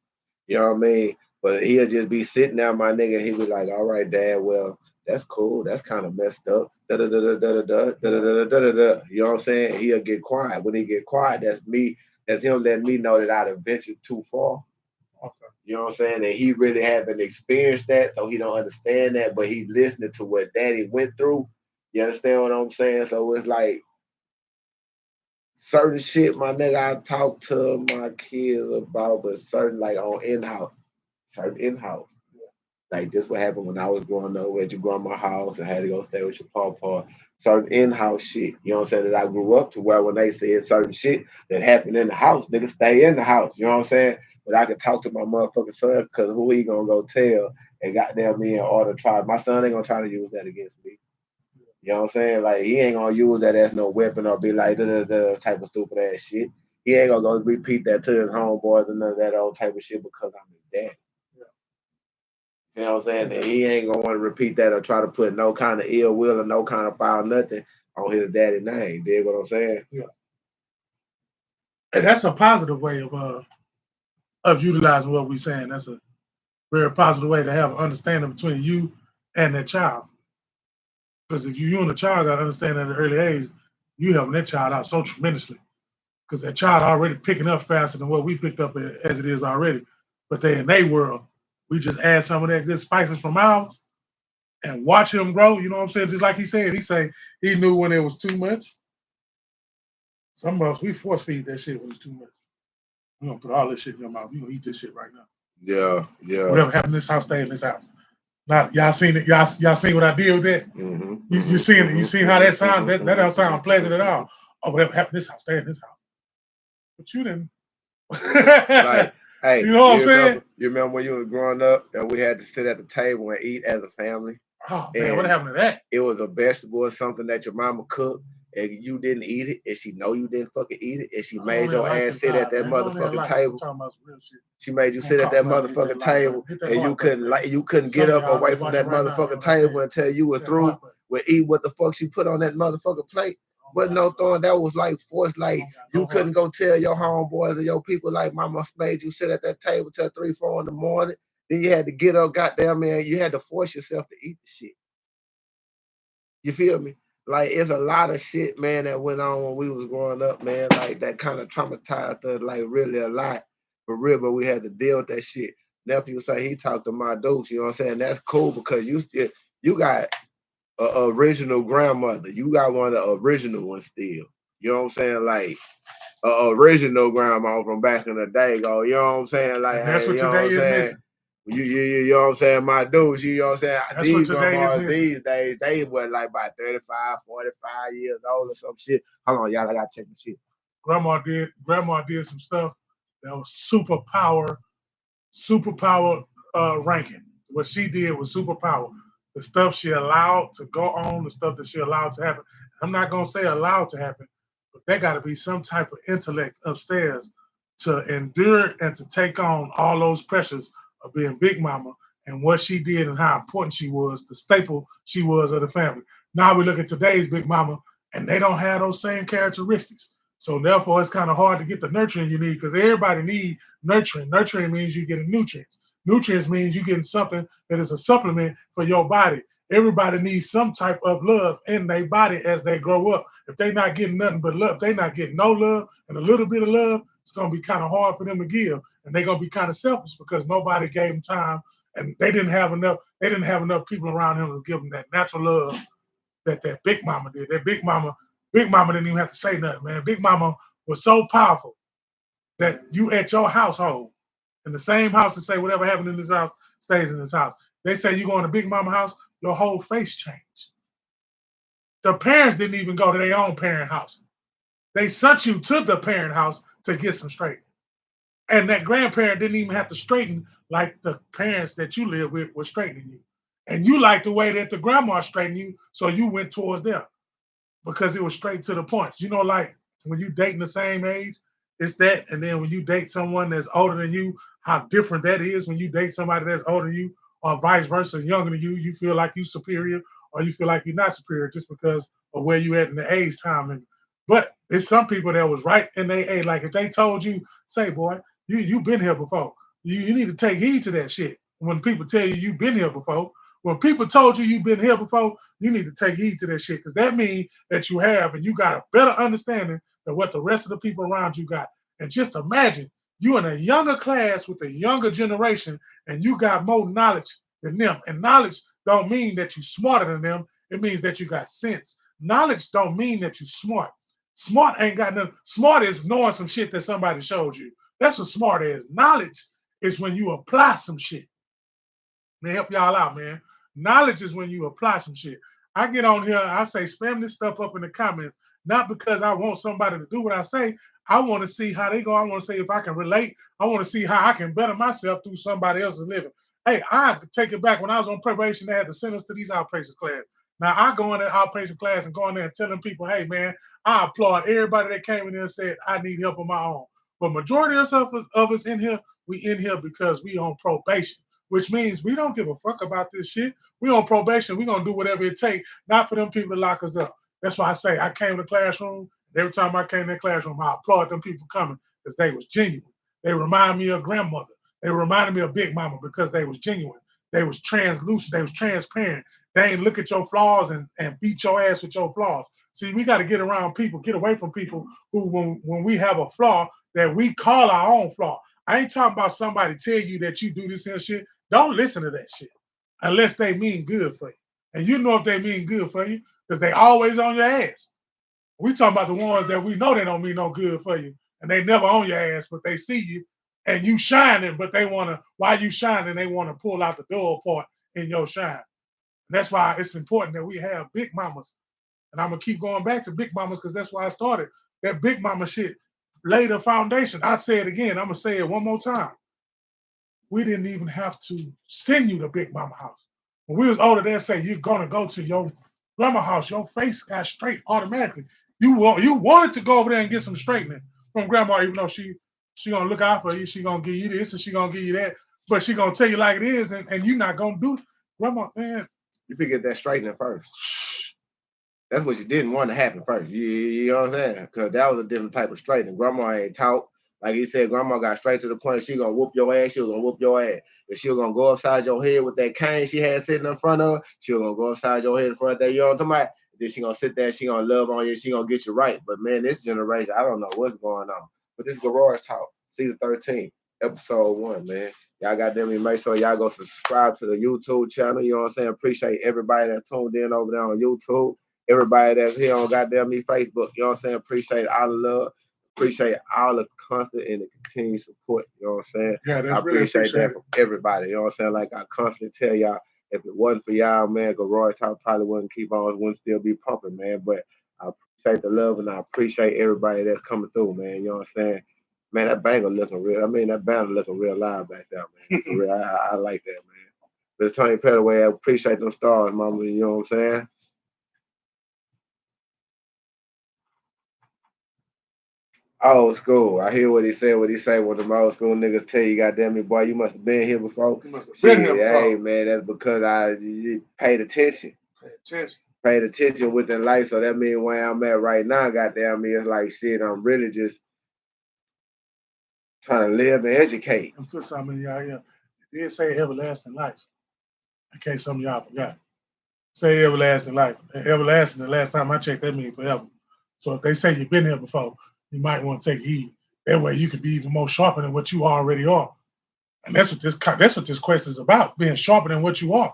Speaker 2: You know what I mean? But he'll just be sitting there, my nigga, and he be like, all right, Dad, well, that's cool. That's kind of messed up. Da da da da da da da da da da da. You know what I'm saying? He'll get quiet. When he get quiet, that's me. That's him letting me know that I'd ventured too far.
Speaker 3: Okay.
Speaker 2: You know what I'm saying? And he really haven't experienced that, so he don't understand that. But he listening to what Daddy went through. You understand what I'm saying? So it's like certain shit, my nigga, I talk to my kids about, but certain like on in-house. Certain in-house. Like this what happened when I was growing up at your grandma's house and had to go stay with your papa. Certain in-house shit. You know what I'm saying? That I grew up to where when they said certain shit that happened in the house, nigga stay in the house. You know what I'm saying? But I could talk to my motherfucking son because who he gonna go tell and goddamn me in order to try. My son ain't gonna try to use that against me. You know what I'm saying? Like he ain't gonna use that as no weapon or be like da type of stupid ass shit. He ain't gonna go repeat that to his homeboys and none of that old type of shit because I'm his dad. You know what I'm saying? And he ain't gonna want to repeat that or try to put no kind of ill will or no kind of foul nothing on his daddy name. Dig what I'm saying?
Speaker 3: Yeah. And that's a positive way of utilizing what we're saying. very positive way to have an understanding between you and that child. Because if you and the child got to understand at an early age, you helping that child out so tremendously. Because that child already picking up faster than what we picked up as it is already. But they in their world, we just add some of that good spices from ours and watch him grow. You know what I'm saying? Just like he said, he knew when it was too much. Some of us, we force feed that shit when it's too much. We gonna put all this shit in your mouth. You gonna eat this shit right now.
Speaker 1: Yeah.
Speaker 3: Whatever happened in this house, stay in this house. Now, y'all seen it? Y'all seen what I did with that? You seen it? You seen how that sound? That don't sound pleasant at all. Oh, whatever happened in this house, stay in this house. But you didn't.
Speaker 2: Like, hey,
Speaker 3: you know what I'm saying?
Speaker 2: You remember when you were growing up and we had to sit at the table and eat as a family?
Speaker 3: Oh man, what happened to that?
Speaker 2: It was a vegetable or something that your mama cooked and you didn't eat it, and she know you didn't fucking eat it, and she made your ass sit at that motherfucking table. She made you sit at that motherfucking table, and you couldn't get up away from that motherfucking table until you were through with eating what the fuck she put on that motherfucking plate. But no throwing, that was like forced. Like you couldn't go tell your homeboys or your people like mama made you sit at that table till 3, 4 in the morning. Then you had to get up, goddamn man, you had to force yourself to eat the shit. You feel me? Like it's a lot of shit, man, that went on when we was growing up, man. Like that kind of traumatized us, like really a lot, for real. But we had to deal with that shit. Nephew say he talked to my dudes. You know what I'm saying? That's cool because you got a original grandmother. You got one of the original ones still. You know what I'm saying? Like original grandma from back in the day. Go. You know what I'm saying? Like
Speaker 3: that's what today is missing.
Speaker 2: You know what I'm saying? My dudes, you know what I'm saying?
Speaker 3: That's
Speaker 2: these grandmas these days, they were like about 35, 45 years old or some shit. Hold on, y'all, I gotta check the shit.
Speaker 3: Grandma did some stuff that was superpower ranking. What she did was superpower. The stuff she allowed to go on, the stuff that she allowed to happen. I'm not gonna say allowed to happen, but there got to be some type of intellect upstairs to endure and to take on all those pressures of being Big Mama and what she did and how important she was, the staple she was of the family. Now we look at today's Big Mama and they don't have those same characteristics. So therefore, it's kind of hard to get the nurturing you need because everybody needs nurturing. Nurturing means you getting nutrients. Nutrients means you getting something that is a supplement for your body. Everybody needs some type of love in their body as they grow up. If they're not getting nothing but love, they're not getting no love and a little bit of love, it's going to be kind of hard for them to give. And they're going to be kind of selfish because nobody gave them time and they didn't have enough people around them to give them that natural love that Big Mama did. That Big Mama didn't even have to say nothing, man. Big Mama was so powerful that you at your household, in the same house, and say whatever happened in this house stays in this house. They say you go in a Big Mama house, your whole face changed. The parents didn't even go to their own parent house. They sent you to the parent house to get some straightening. And that grandparent didn't even have to straighten like the parents that you live with were straightening you. And you liked the way that the grandma straightened you, so you went towards them because it was straight to the point. You know, like when you dating the same age, it's that. And then when you date someone that's older than you, how different that is when you date somebody that's older than you or vice versa, younger than you feel like you're superior or you feel like you're not superior just because of where you at in the age time limit. But it's some people that was right in their age. Like if they told you, say, boy, you've been here before. You need to take heed to that shit. When people tell you you've been here before, when people told you you've been here before, you need to take heed to that shit because that means that you have and you got a better understanding than what the rest of the people around you got. And just imagine you in a younger class with a younger generation and you got more knowledge than them. And knowledge don't mean that you're smarter than them. It means that you got sense. Knowledge don't mean that you're smart. Smart ain't got nothing. Smart is knowing some shit that somebody showed you. That's what smart is. Knowledge is when you apply some shit. They help y'all out, man. Knowledge is when you apply some shit. I get on here, I say spam this stuff up in the comments, not because I want somebody to do what I say. I want to see how they go. I want to see if I can relate. I want to see how I can better myself through somebody else's living. Hey, I have to take it back. When I was on probation, they had to send us to these outpatient class. Now I go in that outpatient class and go in there and telling people, hey man, I applaud everybody that came in there and said I need help on my own. But majority of us in here, we in here because we on probation, which means we don't give a fuck about this shit. We on probation. We gonna do whatever it takes, not for them people to lock us up. That's why I say I came to the classroom. Every time I came in that classroom, I applaud them people coming because they was genuine. They remind me of grandmother. They reminded me of Big Mama because they was genuine. They was translucent. They was transparent. They ain't look at your flaws and beat your ass with your flaws. See, we got to get around people, get away from people who, when we have a flaw, that we call our own flaw. I ain't talking about somebody tell you that you do this and shit. Don't listen to that shit unless they mean good for you. And you know if they mean good for you because they always on your ass. We talking about the ones that we know they don't mean no good for you and they never on your ass, but they see you and you shining, but they want to, while you shining, they want to pull out the door part in your shine. And that's why it's important that we have big mamas. And I'm going to keep going back to big mamas because that's why I started. That big mama shit laid a foundation. I say it again. I'm going to say it one more time. We didn't even have to send you to big mama house. When we was older, they'd say, you're going to go to your grandma house. Your face got straight automatically. You wanted to go over there and get some straightening from grandma, even though she gonna look out for you. She gonna give you this and she gonna give you that, but she gonna tell you like it is, and you not gonna do it. Grandma, man.
Speaker 2: You figured that straightening first. That's what you didn't want to happen first. You know what I'm saying? Because that was a different type of straightening. Grandma ain't taught. Like he said, grandma got straight to the point. She gonna whoop your ass. She was gonna whoop your ass. If she was gonna go upside your head with that cane she had sitting in front of her, she was gonna go upside your head in front of that. You know what I'm talking about? Then she gonna sit there. She gonna love on you. She gonna get you right. But man, this generation, I don't know what's going on. But this Garage Talk, season 13, episode 1, man. Y'all got them. Make sure y'all go subscribe to the YouTube channel. You know what I'm saying? Appreciate everybody that's tuned in over there on YouTube. Everybody that's here on goddamn me Facebook. You know what I'm saying? Appreciate all the love. Appreciate all the constant and the continued support. You know what I'm saying?
Speaker 3: Yeah,
Speaker 2: I appreciate that from everybody. You know what I'm saying? Like I constantly tell y'all, if it wasn't for y'all, man, Garage Talk probably wouldn't keep on, wouldn't still be pumping, man. But I appreciate the love and I appreciate everybody that's coming through, man. You know what I'm saying? Man, that banger looking real. I mean, that banner looking real live back there, man. For real, I like that, man. But Tony Petaway, I appreciate them stars, mama. You know what I'm saying? Old school. I hear what he said. What he say when them old school niggas tell you, goddamn it, boy, you must have been here before.
Speaker 3: You must have been here before.
Speaker 2: Hey, man, that's because I paid attention. Paid attention within life. So that means where I'm at right now, goddamn me, it's like shit. I'm really just trying to live and educate.
Speaker 3: And put something in y'all here. It did say everlasting life. In case some of y'all forgot. Say everlasting life. Everlasting, the last time I checked, that means forever. So if they say you've been here before, you might want to take heed. That way you can be even more sharper than what you already are. And that's what this quest is about, being sharper than what you are.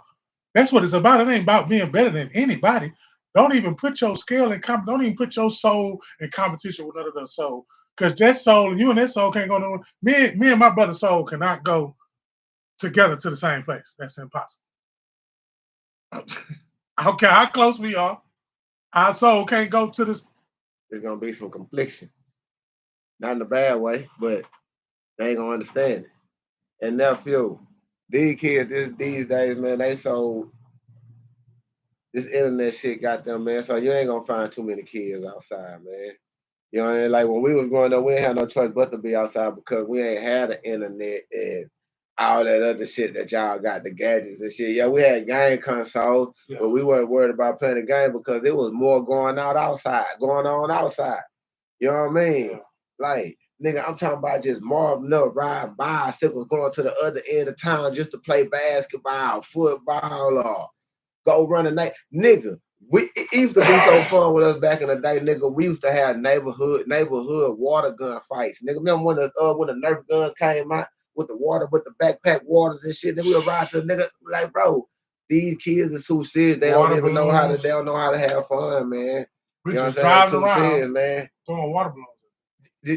Speaker 3: That's what it's about. It ain't about being better than anybody. Don't even put your skill in don't even put your soul in competition with another soul. Because that soul, you and that soul can't go nowhere. Me and my brother's soul cannot go together to the same place. That's impossible. I don't care how close we are. Our soul can't go to this.
Speaker 2: There's gonna be some confliction. Not in a bad way, but they ain't gonna understand it. And nephew, these kids these days, man, they so this internet shit got them, man. So you ain't gonna find too many kids outside, man. You know what I mean? Like when we was growing up, we ain't had no choice but to be outside because we ain't had the internet and all that other shit that y'all got, the gadgets and shit. Yeah, we had game consoles, but we weren't worried about playing the game because it was more going on outside. You know what I mean? Like, nigga, I'm talking about just marveling up, riding bicycles, going to the other end of town just to play basketball, football, or go run a night. Nigga, it used to be so fun with us back in the day, nigga. We used to have neighborhood water gun fights. Nigga, remember when the Nerf guns came out with the water, with the backpack waters and shit? Then we would ride to the nigga like, bro, these kids are too serious. They don't even know how to. They don't know how to have fun, man.
Speaker 3: We
Speaker 2: you know
Speaker 3: just driving around,
Speaker 2: serious, man.
Speaker 3: Throwing water balloons.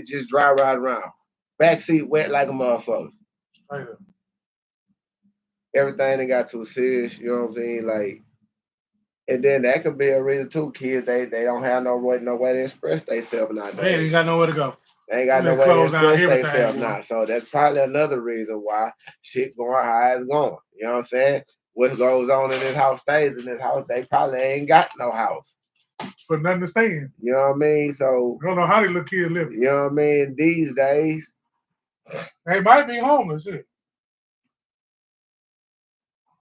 Speaker 2: Just drive right around. Backseat wet like a motherfucker.
Speaker 3: Right up.
Speaker 2: Everything they got too serious. You know what I'm saying? Like. And then that could be a reason too. Kids, they don't have no way to express themselves nowadays.
Speaker 3: They ain't got nowhere to go.
Speaker 2: They ain't got no way to express themselves now. So that's probably another reason why shit going how it's going. You know what I'm saying? What goes on in this house stays in this house. They probably ain't got no house.
Speaker 3: For nothing to stay in.
Speaker 2: You know what I mean? So
Speaker 3: you don't know how these little kids live.
Speaker 2: You know what I mean? These days.
Speaker 3: They might be homeless, shit.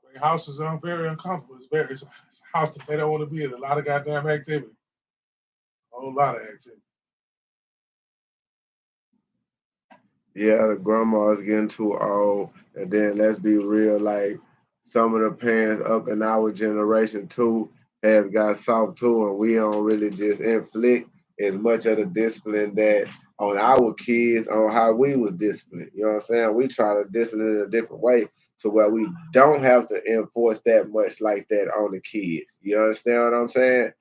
Speaker 3: Their houses are very uncomfortable. It's a house that they don't want to be in. A lot of goddamn activity. A whole lot of activity.
Speaker 2: Yeah, the grandma's getting too old. And then let's be real, like some of the parents up in our generation too has got soft too, and we don't really just inflict as much of the discipline that on our kids on how we was disciplined. You know what I'm saying? We try to discipline in a different way to where we don't have to enforce that much like that on the kids. You understand what I'm saying?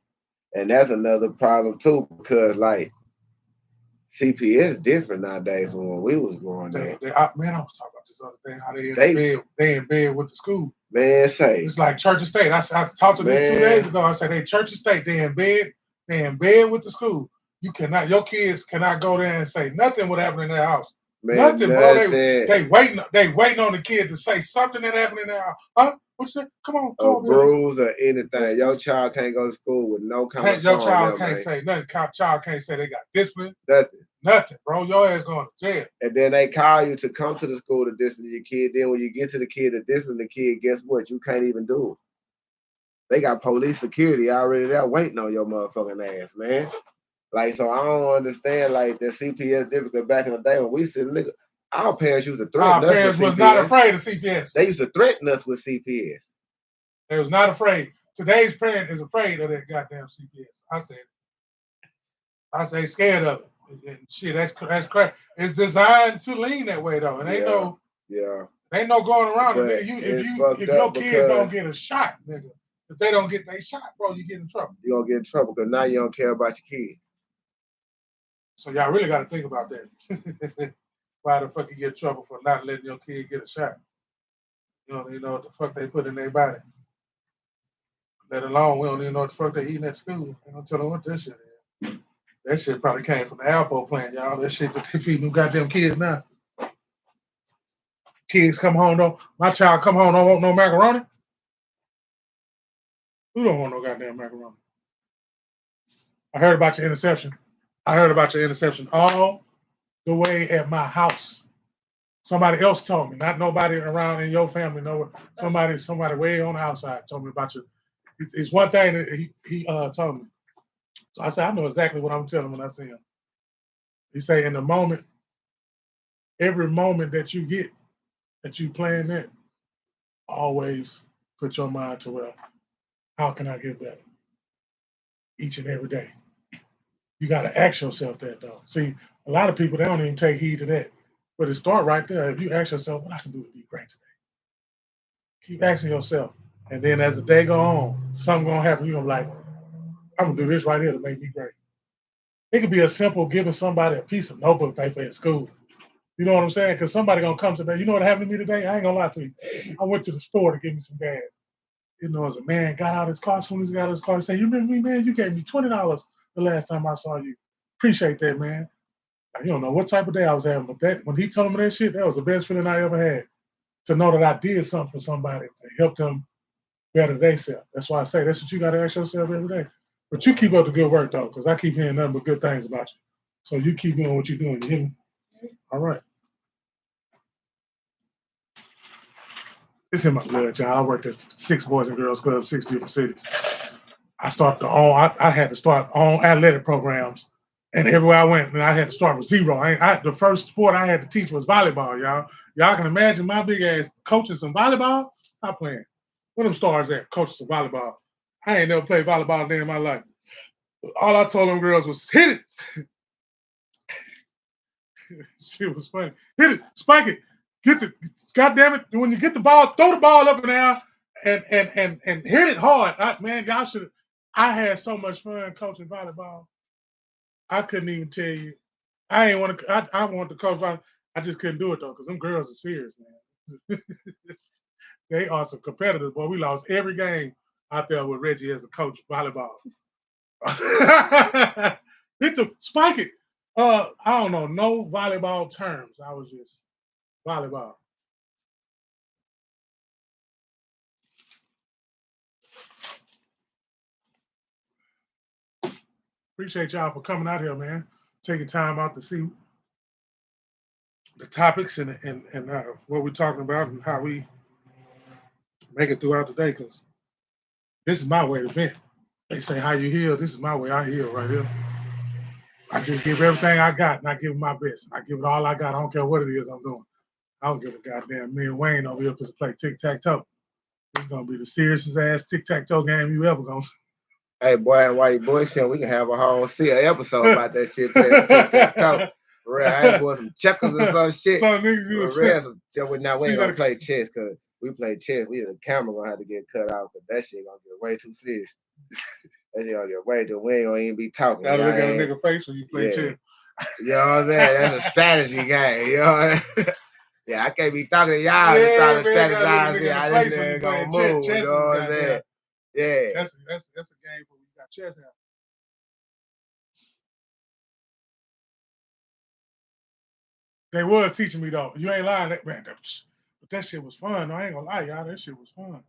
Speaker 2: And that's another problem too, because like CPS different nowadays from when we was growing up.
Speaker 3: Man, I was talking about this other thing, how they in bed with the school.
Speaker 2: Man, say
Speaker 3: it's like church and state. I talked to this 2 days ago. I said, hey, church and state, they in bed with the school. Your kids cannot go there and say nothing what happened in their house.
Speaker 2: Man,
Speaker 3: nothing, bro. They waiting on the kid to say something that happened in their house. Huh? What's that? Come on,
Speaker 2: a bruise or anything. Your child can't go to school with no kind of
Speaker 3: your child can't say nothing. Child can't say they got discipline. Nothing, bro. Your ass going to jail.
Speaker 2: And then they call you to come to the school to discipline your kid. Then when you get to the kid to discipline the kid, guess what? You can't even do it. They got police security already there waiting on your motherfucking ass, man. Like, so I don't understand, like, the CPS difficult back in the day when we said, nigga, our parents used to threaten us with CPS. Our parents
Speaker 3: was not afraid of CPS.
Speaker 2: They used to threaten us with CPS.
Speaker 3: They was not afraid. Today's parent is afraid of that goddamn CPS. I say scared of it. And shit, that's crap. It's designed to lean that way though. And ain't no going around it. If your kids don't get a shot, nigga, if they don't get their shot, bro, you get in trouble.
Speaker 2: You're gonna get in trouble because now you don't care about your kid.
Speaker 3: So y'all really gotta think about that. Why the fuck you get in trouble for not letting your kid get a shot? You don't even know what the fuck they put in their body. Let alone we don't even know what the fuck they eating at school. They don't tell them what that shit is. That shit probably came from the Alpo plant, y'all. That shit that they feed them goddamn kids now. Kids come home, though. My child come home, don't want no macaroni. Who don't want no goddamn macaroni? I heard about your interception. All the way at my house. Somebody else told me, not nobody around in your family. No, somebody way on the outside told me about you. It's one thing that he told me. So I said, I know exactly what I'm telling him when I see him. He say, in the moment, every moment that you get, that you playing that, always put your mind to, well, how can I get better? Each and every day. You got to ask yourself that, though. See, a lot of people, they don't even take heed to that. But it start right there. If you ask yourself, what I can do to be great today? Keep asking yourself. And then as the day go on, something going to happen. You're going to be like, I'm going to do this right here to make me great. It could be as simple giving somebody a piece of notebook paper at school. You know what I'm saying? Because somebody going to come today. You know what happened to me today? I ain't going to lie to you. I went to the store to get me some gas. You know, as a man got out his car, as soon as he got out his car, he said, you remember me, man? You gave me $20 the last time I saw you. Appreciate that, man. You don't know what type of day I was having, but when he told me that shit, that was the best feeling I ever had. To know that I did something for somebody to help them better themselves. That's why I say that's what you got to ask yourself every day. But you keep up the good work, though, because I keep hearing nothing but good things about you. So you keep doing what you're doing. You hear me? All right. It's in my blood, y'all. I worked at 6 Boys and Girls Club, 6 different cities. I had to start on athletic programs. And everywhere I went, I had to start with zero. The first sport I had to teach was volleyball, y'all. Y'all can imagine my big ass coaching some volleyball? Stop playing. Where them stars at? Coaching some volleyball. I ain't never played volleyball a day in my life. All I told them girls was, hit it. Shit was funny. Hit it. Spike it. Goddamn it. When you get the ball, throw the ball up in the air and hit it hard. Man, y'all should. I had so much fun coaching volleyball. I couldn't even tell you. I wanted to coach volleyball. I just couldn't do it though, because them girls are serious, man. They are some competitors, boy. We lost every game out there with Reggie as a coach of volleyball. Spike it. I don't know, no volleyball terms. I was just volleyball. Appreciate y'all for coming out here, man. Taking time out to see the topics and what we're talking about and how we make it throughout the day, because this is my way to vent. They say how you heal. This is my way I heal right here. I just give everything I got, and I give it my best. I give it all I got. I don't care what it is I'm doing. I don't give a goddamn. Me and Wayne over here to play tic-tac-toe. It's gonna be the seriousest ass tic-tac-toe game you ever gonna see.
Speaker 2: Hey, boy, while you bullshit, we can have a whole episode about that shit playing tic-tac-toe. For real, I ain't bought some checkers or some shit.
Speaker 3: So niggas, you
Speaker 2: For real, now we ain't gonna
Speaker 3: that-
Speaker 2: play chess because we play chess. The camera gonna have to get cut out because that shit gonna get way too serious. That shit gonna get way too. We ain't gonna even be talking.
Speaker 3: Gotta look at a nigga face when you play chess.
Speaker 2: You know what I'm saying? That's a strategy game. You know what I mean? Yeah, I can't be talking to y'all and trying to strategize here. I just ain't gonna move. You know what I'm saying? Yeah.
Speaker 3: That's a game where you got chess out. They was teaching me though. You ain't lying, man. But that shit was fun. I ain't gonna lie, y'all. That shit was fun.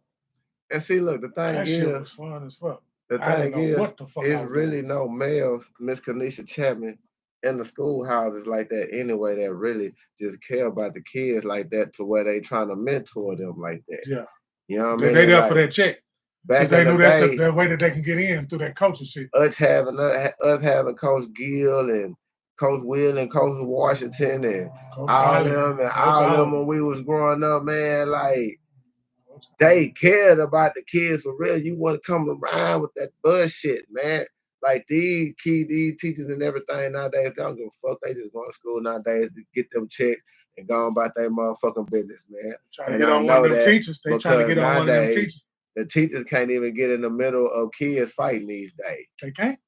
Speaker 2: And see, look, the thing
Speaker 3: that
Speaker 2: is,
Speaker 3: shit was fun as fuck.
Speaker 2: The thing is,
Speaker 3: what the fuck
Speaker 2: it's really no males, Miss Kanisha Chapman, in the schoolhouses like that anyway that really just care about the kids like that to where they trying to mentor them like that.
Speaker 3: Yeah.
Speaker 2: You know what I mean?
Speaker 3: They there for that check.
Speaker 2: Back
Speaker 3: they
Speaker 2: in
Speaker 3: knew
Speaker 2: the
Speaker 3: that's
Speaker 2: day,
Speaker 3: the way that they can get in through that coaching shit.
Speaker 2: Us having Coach Gill and Coach Will and Coach Washington and
Speaker 3: Coach
Speaker 2: all them when we was growing up, man, like they cared about the kids for real. You want to come around with that bullshit, man. Like these teachers and everything nowadays, they don't give a fuck. They just go to school nowadays to get them checks and go about their motherfucking business, man.
Speaker 3: Trying to get on one of them teachers. They trying to get on one of them teachers.
Speaker 2: The teachers can't even get in the middle of kids fighting these days.
Speaker 3: They can't.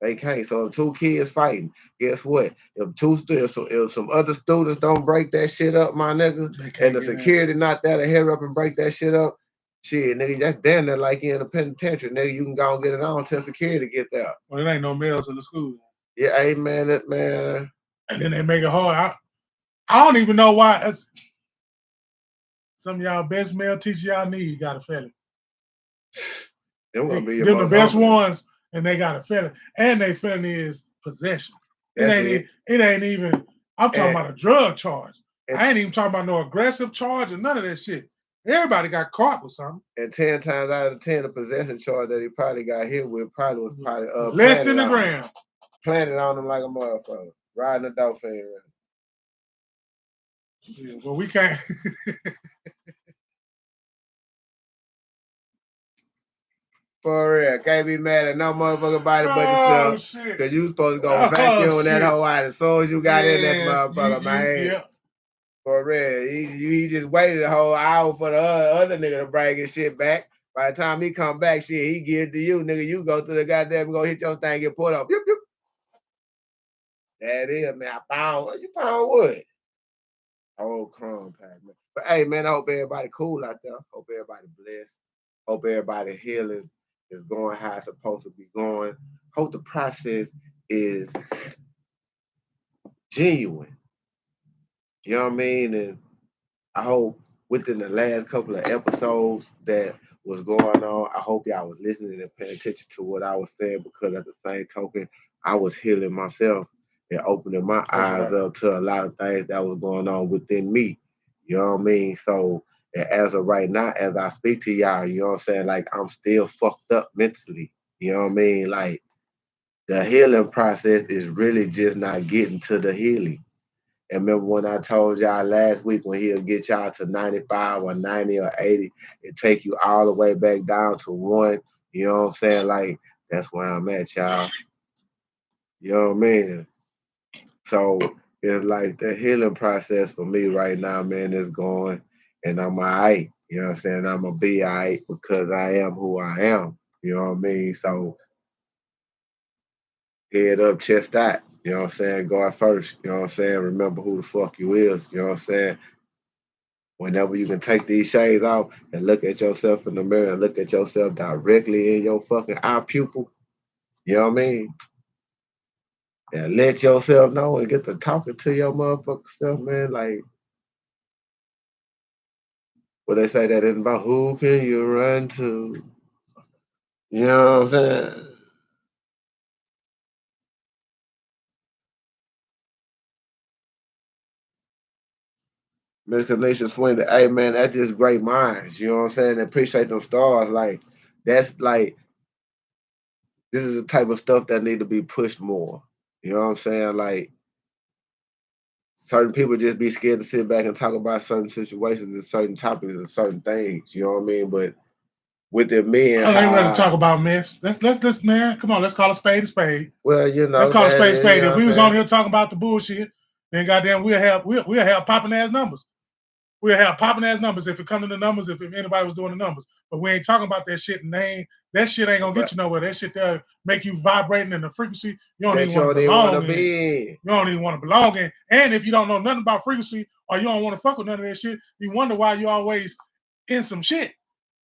Speaker 2: They can't. So if two kids fighting, guess what? If some other students don't break that shit up, my nigga, and the security not there to hurry up and break that shit up, shit, nigga, that's damn near like you in a penitentiary, nigga. You can go and get it on till security get there.
Speaker 3: Well, there ain't no males in the school.
Speaker 2: Yeah, hey man, man.
Speaker 3: And then they make it hard. I don't even know why. Some of y'all best male teachers y'all need got a felony.
Speaker 2: Them
Speaker 3: the best ones, and they got a felony. And their felony is possession. It ain't even, I'm talking about a drug charge. I ain't even talking about no aggressive charge or none of that shit. Everybody got caught with something.
Speaker 2: And 10 times out of 10, the possession charge that he probably got hit with was
Speaker 3: less than a gram.
Speaker 2: Planted on him like a motherfucker. Riding a dolphin around.
Speaker 3: Yeah, well, we can't.
Speaker 2: For real, can't be mad at no motherfucking body but yourself. Because you supposed to go vacuum that whole out as soon as you got in that motherfucker, man.
Speaker 3: Yeah.
Speaker 2: For real. He just waited a whole hour for the other nigga to bring his shit back. By the time he come back, shit, he give it to you, nigga. You go to the goddamn, go hit your thing, get pulled up. Yep, yep. That is, man. You found what? Oh, crumb pack, man. But hey, man, I hope everybody cool out there. Hope everybody blessed. Hope everybody healing is going how it's supposed to be going. Hope the process is genuine. You know what I mean? And I hope within the last couple of episodes that was going on, I hope y'all was listening and paying attention to what I was saying, because at the same token, I was healing myself and opening my eyes up to a lot of things that was going on within me. You know what I mean? So as of right now, as I speak to y'all, you know what I'm saying? Like, I'm still fucked up mentally. You know what I mean? Like, the healing process is really just not getting to the healing. And remember when I told y'all last week, when he'll get y'all to 95 or 90 or 80, it take you all the way back down to 1. You know what I'm saying? Like, that's where I'm at, y'all. You know what I mean? So it's like the healing process for me right now, man, is going, and I'm all right. You know what I'm saying? I'm going to be all right because I am who I am. You know what I mean? So head up, chest out. You know what I'm saying? Go out first. You know what I'm saying? Remember who the fuck you is. You know what I'm saying? Whenever you can take these shades off and look at yourself in the mirror and look at yourself directly in your fucking eye pupil, you know what I mean? And let yourself know and get to talking to your motherfucking self, man. Like, what they say that isn't about who can you run to? You know what I'm saying? Miss Kanisha Swindon, hey man, that's just great minds. You know what I'm saying? Appreciate them stars. Like, that's like, this is the type of stuff that need to be pushed more. You know what I'm saying? Like certain people just be scared to sit back and talk about certain situations and certain topics and certain things. You know what I mean? But with the men,
Speaker 3: I ain't ready to talk about mess. Let's man, come on, let's call a spade a spade.
Speaker 2: Well, you know,
Speaker 3: let's call a spade a spade.
Speaker 2: You know
Speaker 3: if we was on here talking about the bullshit, then goddamn we'll have popping ass numbers. We'll have popping ass numbers if it come to the numbers, if anybody was doing the numbers. But we ain't talking about that shit, and that shit ain't gonna get you nowhere. That shit there make you vibrating in the frequency you don't even want to belong in. You don't even want to belong in. And if you don't know nothing about frequency or you don't want to fuck with none of that shit, you wonder why you always in some shit.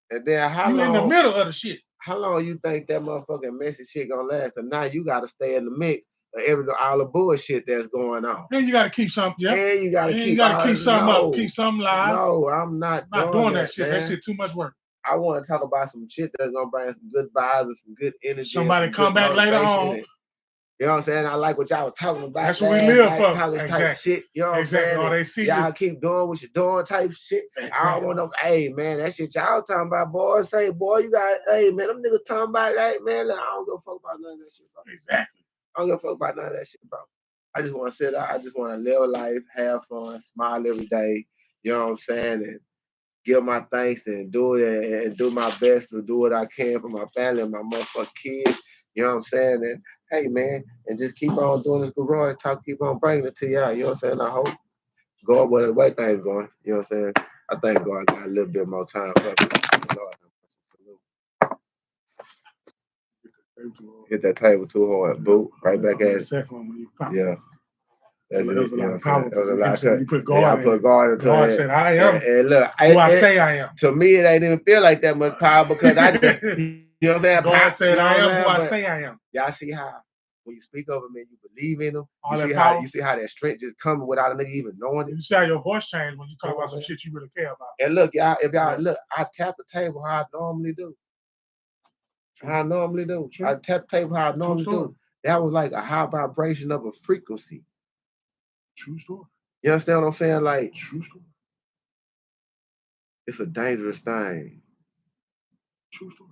Speaker 2: And then
Speaker 3: you in the middle of the shit.
Speaker 2: How long you think that motherfucking messy shit gonna last? Cause now you gotta stay in the mix of all the bullshit that's going on.
Speaker 3: And you gotta keep something, yeah.
Speaker 2: And you gotta keep
Speaker 3: something up, keep something live.
Speaker 2: No, I'm not
Speaker 3: doing that shit.
Speaker 2: Man.
Speaker 3: That shit too much work.
Speaker 2: I want to talk about some shit that's gonna bring some good vibes and some good energy.
Speaker 3: Somebody come back later on.
Speaker 2: You know what I'm saying? I like what y'all was talking about.
Speaker 3: That's what we live for.
Speaker 2: Talking type shit. You know what I'm saying?
Speaker 3: They see
Speaker 2: y'all keep doing what you're doing type shit.
Speaker 3: Exactly.
Speaker 2: I don't want no, hey man, that shit y'all talking about, boy. Say, boy, you got, hey man, them niggas talking about that, man. I don't give a fuck about none of that shit, bro.
Speaker 3: Exactly.
Speaker 2: I don't give a fuck about none of that shit, bro. I just want to sit out. I just want to live life, have fun, smile every day. You know what I'm saying? And give my thanks and do it and do my best to do what I can for my family and my motherfucking kids. You know what I'm saying? And hey man, and just keep on doing this garage talk, keep on bringing it to y'all. You know what I'm saying? I hope going where the way things going. You know what I'm saying? I thank God got a little bit more time for me. Hit that table too hard, boot. Right back at it. Yeah.
Speaker 3: That was a lot of power.
Speaker 2: That was a lot
Speaker 3: of you put guard
Speaker 2: I put guard into
Speaker 3: God
Speaker 2: it.
Speaker 3: said, I am
Speaker 2: and look,
Speaker 3: who I say I am.
Speaker 2: To me, it ain't even feel like that much power because I just, you know what I'm saying?
Speaker 3: God said, I am who I say I am.
Speaker 2: Y'all see how when you speak over me, you believe in them. You see how that strength just coming without a nigga even knowing it.
Speaker 3: You see how your voice change when you talk about some shit you really care about.
Speaker 2: And look, y'all, if y'all look, I tap the table how I normally do. I tap the table how I normally do. That was like a high vibration of a frequency.
Speaker 3: True story.
Speaker 2: You understand what I'm saying? Like,
Speaker 3: true story.
Speaker 2: It's a dangerous thing.
Speaker 3: True story.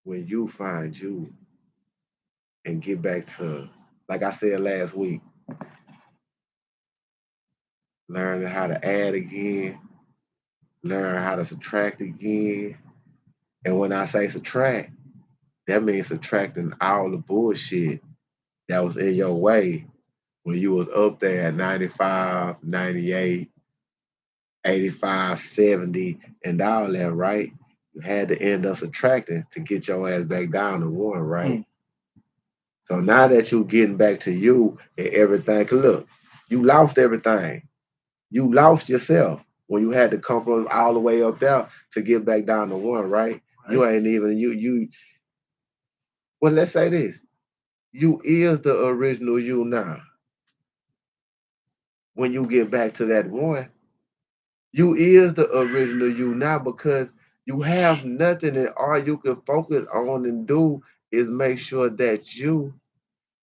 Speaker 2: When you find you and get back to, like I said last week, learning how to add again, learn how to subtract again. And when I say subtract, that means subtracting all the bullshit that was in your way when you was up there at 95, 98, 85, 70, and all that, right? You had to end up subtracting to get your ass back down to one, right? So now that you getting back to you and everything, cause look, you lost everything. You lost yourself when you had to come from all the way up there to get back down to one, right? You ain't even, well, let's say this. You is the original you now. When you get back to that one, you is the original you now because you have nothing and all you can focus on and do is make sure that you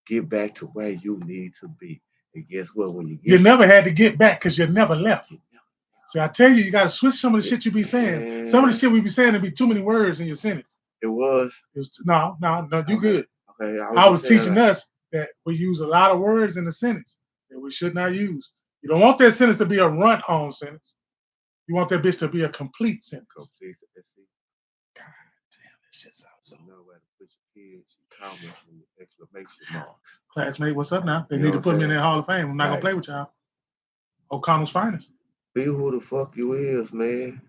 Speaker 2: get back to where you need to be. And guess what? When you
Speaker 3: never had to get back because you never left. See, I tell you, you got to switch some of the shit you be saying. Some of the shit we be saying, there be too many words in your sentence.
Speaker 2: It was.
Speaker 3: No, you good.
Speaker 2: Okay.
Speaker 3: I was teaching us that we use a lot of words in the sentence that we should not use. You don't want that sentence to be a run-on sentence. You want that bitch to be a complete sentence.
Speaker 2: Complete sentence.
Speaker 3: God damn, that shit sounds so.
Speaker 2: You know where to put your kids, your comments, and your exclamation marks.
Speaker 3: Classmate, what's up now? They need to put me in that Hall of Fame. I'm not gonna play with y'all. O'Connell's finest.
Speaker 2: Be who the fuck you is, man.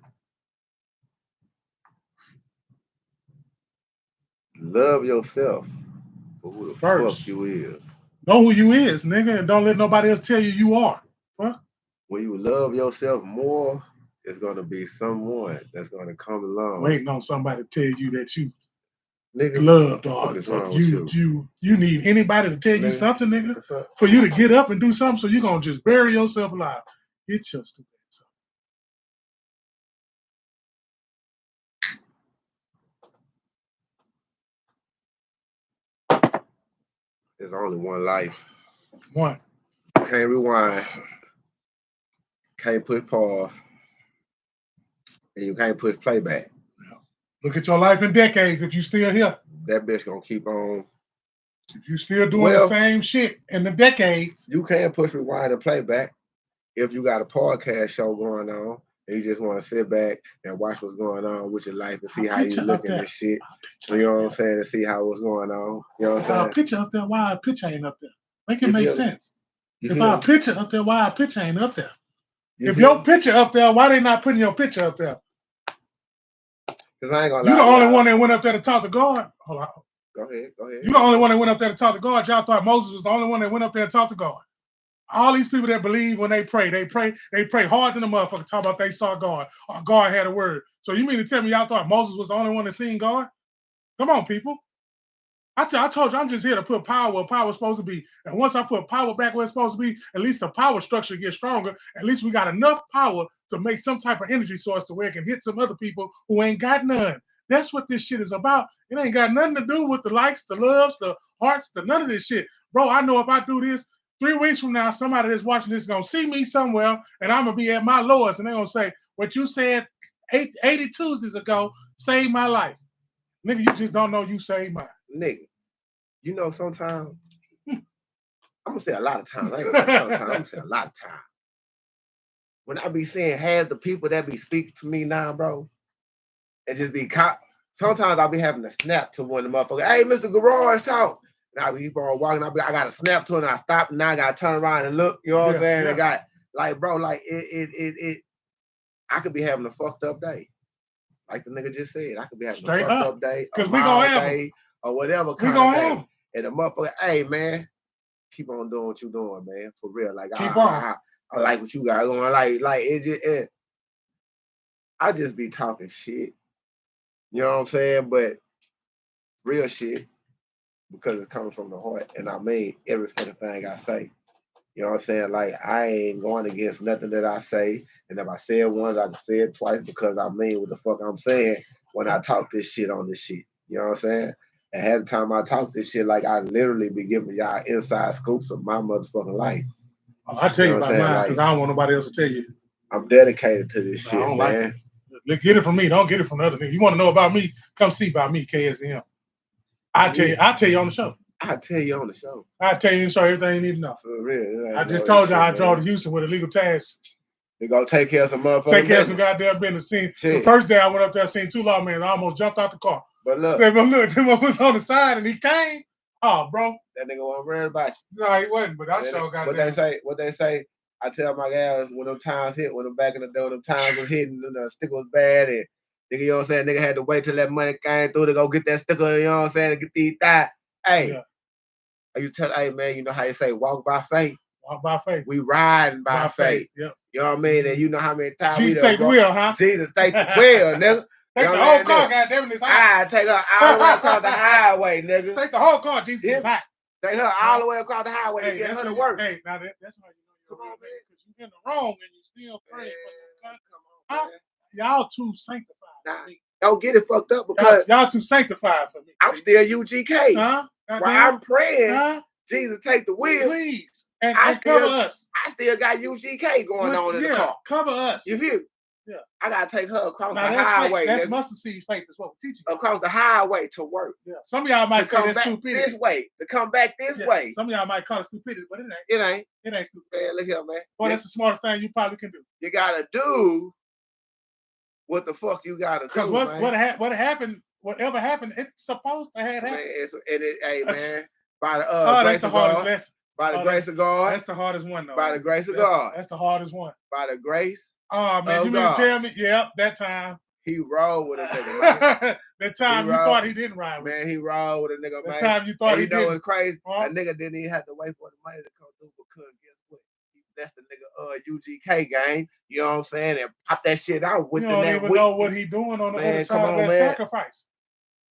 Speaker 2: Love yourself for who the fuck you is.
Speaker 3: Know who you is, nigga, and don't let nobody else tell you you are. Huh?
Speaker 2: When you love yourself more, it's gonna be someone that's gonna come along.
Speaker 3: Waiting on somebody to tell you that you loved or you need anybody to tell you something, nigga, for you to get up and do something, so you're gonna just bury yourself alive. Get your stupid ass
Speaker 2: up. There's only one life.
Speaker 3: One.
Speaker 2: You can't rewind. Can't push pause. And you can't push playback.
Speaker 3: Look at your life in decades if you still here.
Speaker 2: That bitch gonna keep on.
Speaker 3: If you still doing the same shit in the decades.
Speaker 2: You can't push rewind and playback if you got a podcast show going on and you just want to sit back and watch what's going on with your life and see how you looking and shit. You know what I'm saying? And see how what's going on. You know what I'm saying?
Speaker 3: Our picture up there, why our picture ain't up there? Make it make sense. If
Speaker 2: our
Speaker 3: picture up there, why our picture ain't up there? If your picture up there, why they not putting your picture up there?
Speaker 2: Because I ain't gonna lie.
Speaker 3: You the only one that went up there to talk to God. Hold on.
Speaker 2: Go ahead.
Speaker 3: You the only one that went up there to talk to God. Y'all thought Moses was the only one that went up there to talk to God. All these people that believe when they pray hard than the motherfucker talk about they saw God or God had a word. So you mean to tell me y'all thought Moses was the only one that seen God? Come on, people. I told you I'm just here to put power where power's supposed to be. And once I put power back where it's supposed to be, at least the power structure gets stronger. At least we got enough power to make some type of energy source to where it can hit some other people who ain't got none. That's what this shit is about. It ain't got nothing to do with the likes, the loves, the hearts, none of this shit. Bro, I know if I do this, 3 weeks from now, somebody that's watching this is going to see me somewhere, and I'm going to be at my lowest, and they're going to say, what you said 80 Tuesdays ago saved my life. Nigga, you just don't know you saved mine.
Speaker 2: Nigga, you know sometimes, I'm going to say a lot of times. I ain't going to say sometimes. I'm going to say a lot of times. When I be seeing half the people that be speaking to me now, bro, and just be caught. Sometimes I'll be having to snap to one of the motherfuckers. Hey, Mr. Garage Talk. And I keep on walking. I got to snap to it, and I stop, and now I got to turn around and look. You know what I'm saying? I got, like, bro, like, I could be having a fucked up day. Like the nigga just said. I could be having a fucked up day.
Speaker 3: Because we gonna have
Speaker 2: day, or whatever kind
Speaker 3: of
Speaker 2: day. And the motherfucker, hey, man, keep on doing what you doing, man. For real. Like,
Speaker 3: keep on.
Speaker 2: I like what you got going. Like it just, I just be talking shit. You know what I'm saying? But real shit, because it comes from the heart, and I mean every fucking thing I say. You know what I'm saying? Like, I ain't going against nothing that I say, and if I say it once, I can say it twice because I mean what the fuck I'm saying when I talk this shit on this shit. You know what I'm saying? And half the time I talk this shit, like I literally be giving y'all inside scoops of my motherfucking life.
Speaker 3: I tell you about mine because I don't want nobody else to tell you.
Speaker 2: I'm dedicated to this shit, man.
Speaker 3: Like it. Get it from me. Don't get it from the other nigga. You want to know about me? Come see about me, KSBM. I'll tell you on the show.
Speaker 2: I'll tell you on the show.
Speaker 3: I'll tell you on the show everything you need to know.
Speaker 2: For real.
Speaker 3: I just told you I drove to Houston with illegal tags.
Speaker 2: They gonna take care of some motherfuckers.
Speaker 3: Take care of some goddamn business. The first day I went up there, seen 2 lawmen. I almost jumped out the car.
Speaker 2: But look,
Speaker 3: them was on the side and he came. Oh, bro.
Speaker 2: That nigga wasn't worried about you.
Speaker 3: No, he wasn't, but I sure got
Speaker 2: What they say, I tell my guys when them times hit, when them back in the day, when them times was hitting, the sticker was bad, and nigga, you know what I'm saying? Nigga had to wait till that money came through to go get that sticker, you know what I'm saying, to get these thighs. Hey, you tell, hey man, you know how you say, walk by faith.
Speaker 3: Walk by faith.
Speaker 2: We riding by faith.
Speaker 3: Yep.
Speaker 2: You know what I mean? And you know how many times
Speaker 3: Jesus take the wheel, huh?
Speaker 2: Jesus take the wheel, nigga.
Speaker 3: Take the whole car, goddamn it, it's hot.
Speaker 2: I take her all the way across the highway, nigga.
Speaker 3: Take the whole car, Jesus is hot.
Speaker 2: Take her all the way across the highway to get her to work.
Speaker 3: Hey, now that's how you know you're wrong, man. Because you're in the wrong and you still praying for some come on, y'all too sanctified for me.
Speaker 2: Don't get it fucked up because
Speaker 3: y'all too sanctified for me.
Speaker 2: I'm still UGK.
Speaker 3: While
Speaker 2: I'm praying, Jesus take the wheel.
Speaker 3: Please. And cover us.
Speaker 2: I still got UGK going on in the car.
Speaker 3: Cover us.
Speaker 2: You hear me?
Speaker 3: Yeah.
Speaker 2: I gotta take her across the highway.
Speaker 3: That's mustard seed faith. That's what we're teaching.
Speaker 2: Across the highway to work.
Speaker 3: Yeah. Some of y'all might say that's stupidity.
Speaker 2: This way. To come back this way.
Speaker 3: Some of y'all might call it stupidity, but it ain't.
Speaker 2: It ain't.
Speaker 3: It ain't stupid.
Speaker 2: Man, look here, man.
Speaker 3: Boy, that's the smartest thing you probably can do.
Speaker 2: You gotta do what the fuck you gotta do.
Speaker 3: Because whatever happened, it's supposed to have happened.
Speaker 2: Hey man, by the
Speaker 3: that's the hardest lesson.
Speaker 2: By the grace of God.
Speaker 3: That's the hardest one, though.
Speaker 2: By the grace of God.
Speaker 3: That's the hardest one.
Speaker 2: By the grace.
Speaker 3: Oh man, you mean to tell me? Yep, that time.
Speaker 2: He rolled with a nigga, man.
Speaker 3: That time you thought he didn't ride with
Speaker 2: man. He rolled with a nigga, man.
Speaker 3: That time you thought he didn't.
Speaker 2: You know what's crazy? A nigga didn't even have to wait for the money to come through because guess what? That's the nigga UGK game. You know what I'm saying? And pop that shit out with
Speaker 3: you
Speaker 2: the
Speaker 3: don't even know what he doing on the other side of that sacrifice.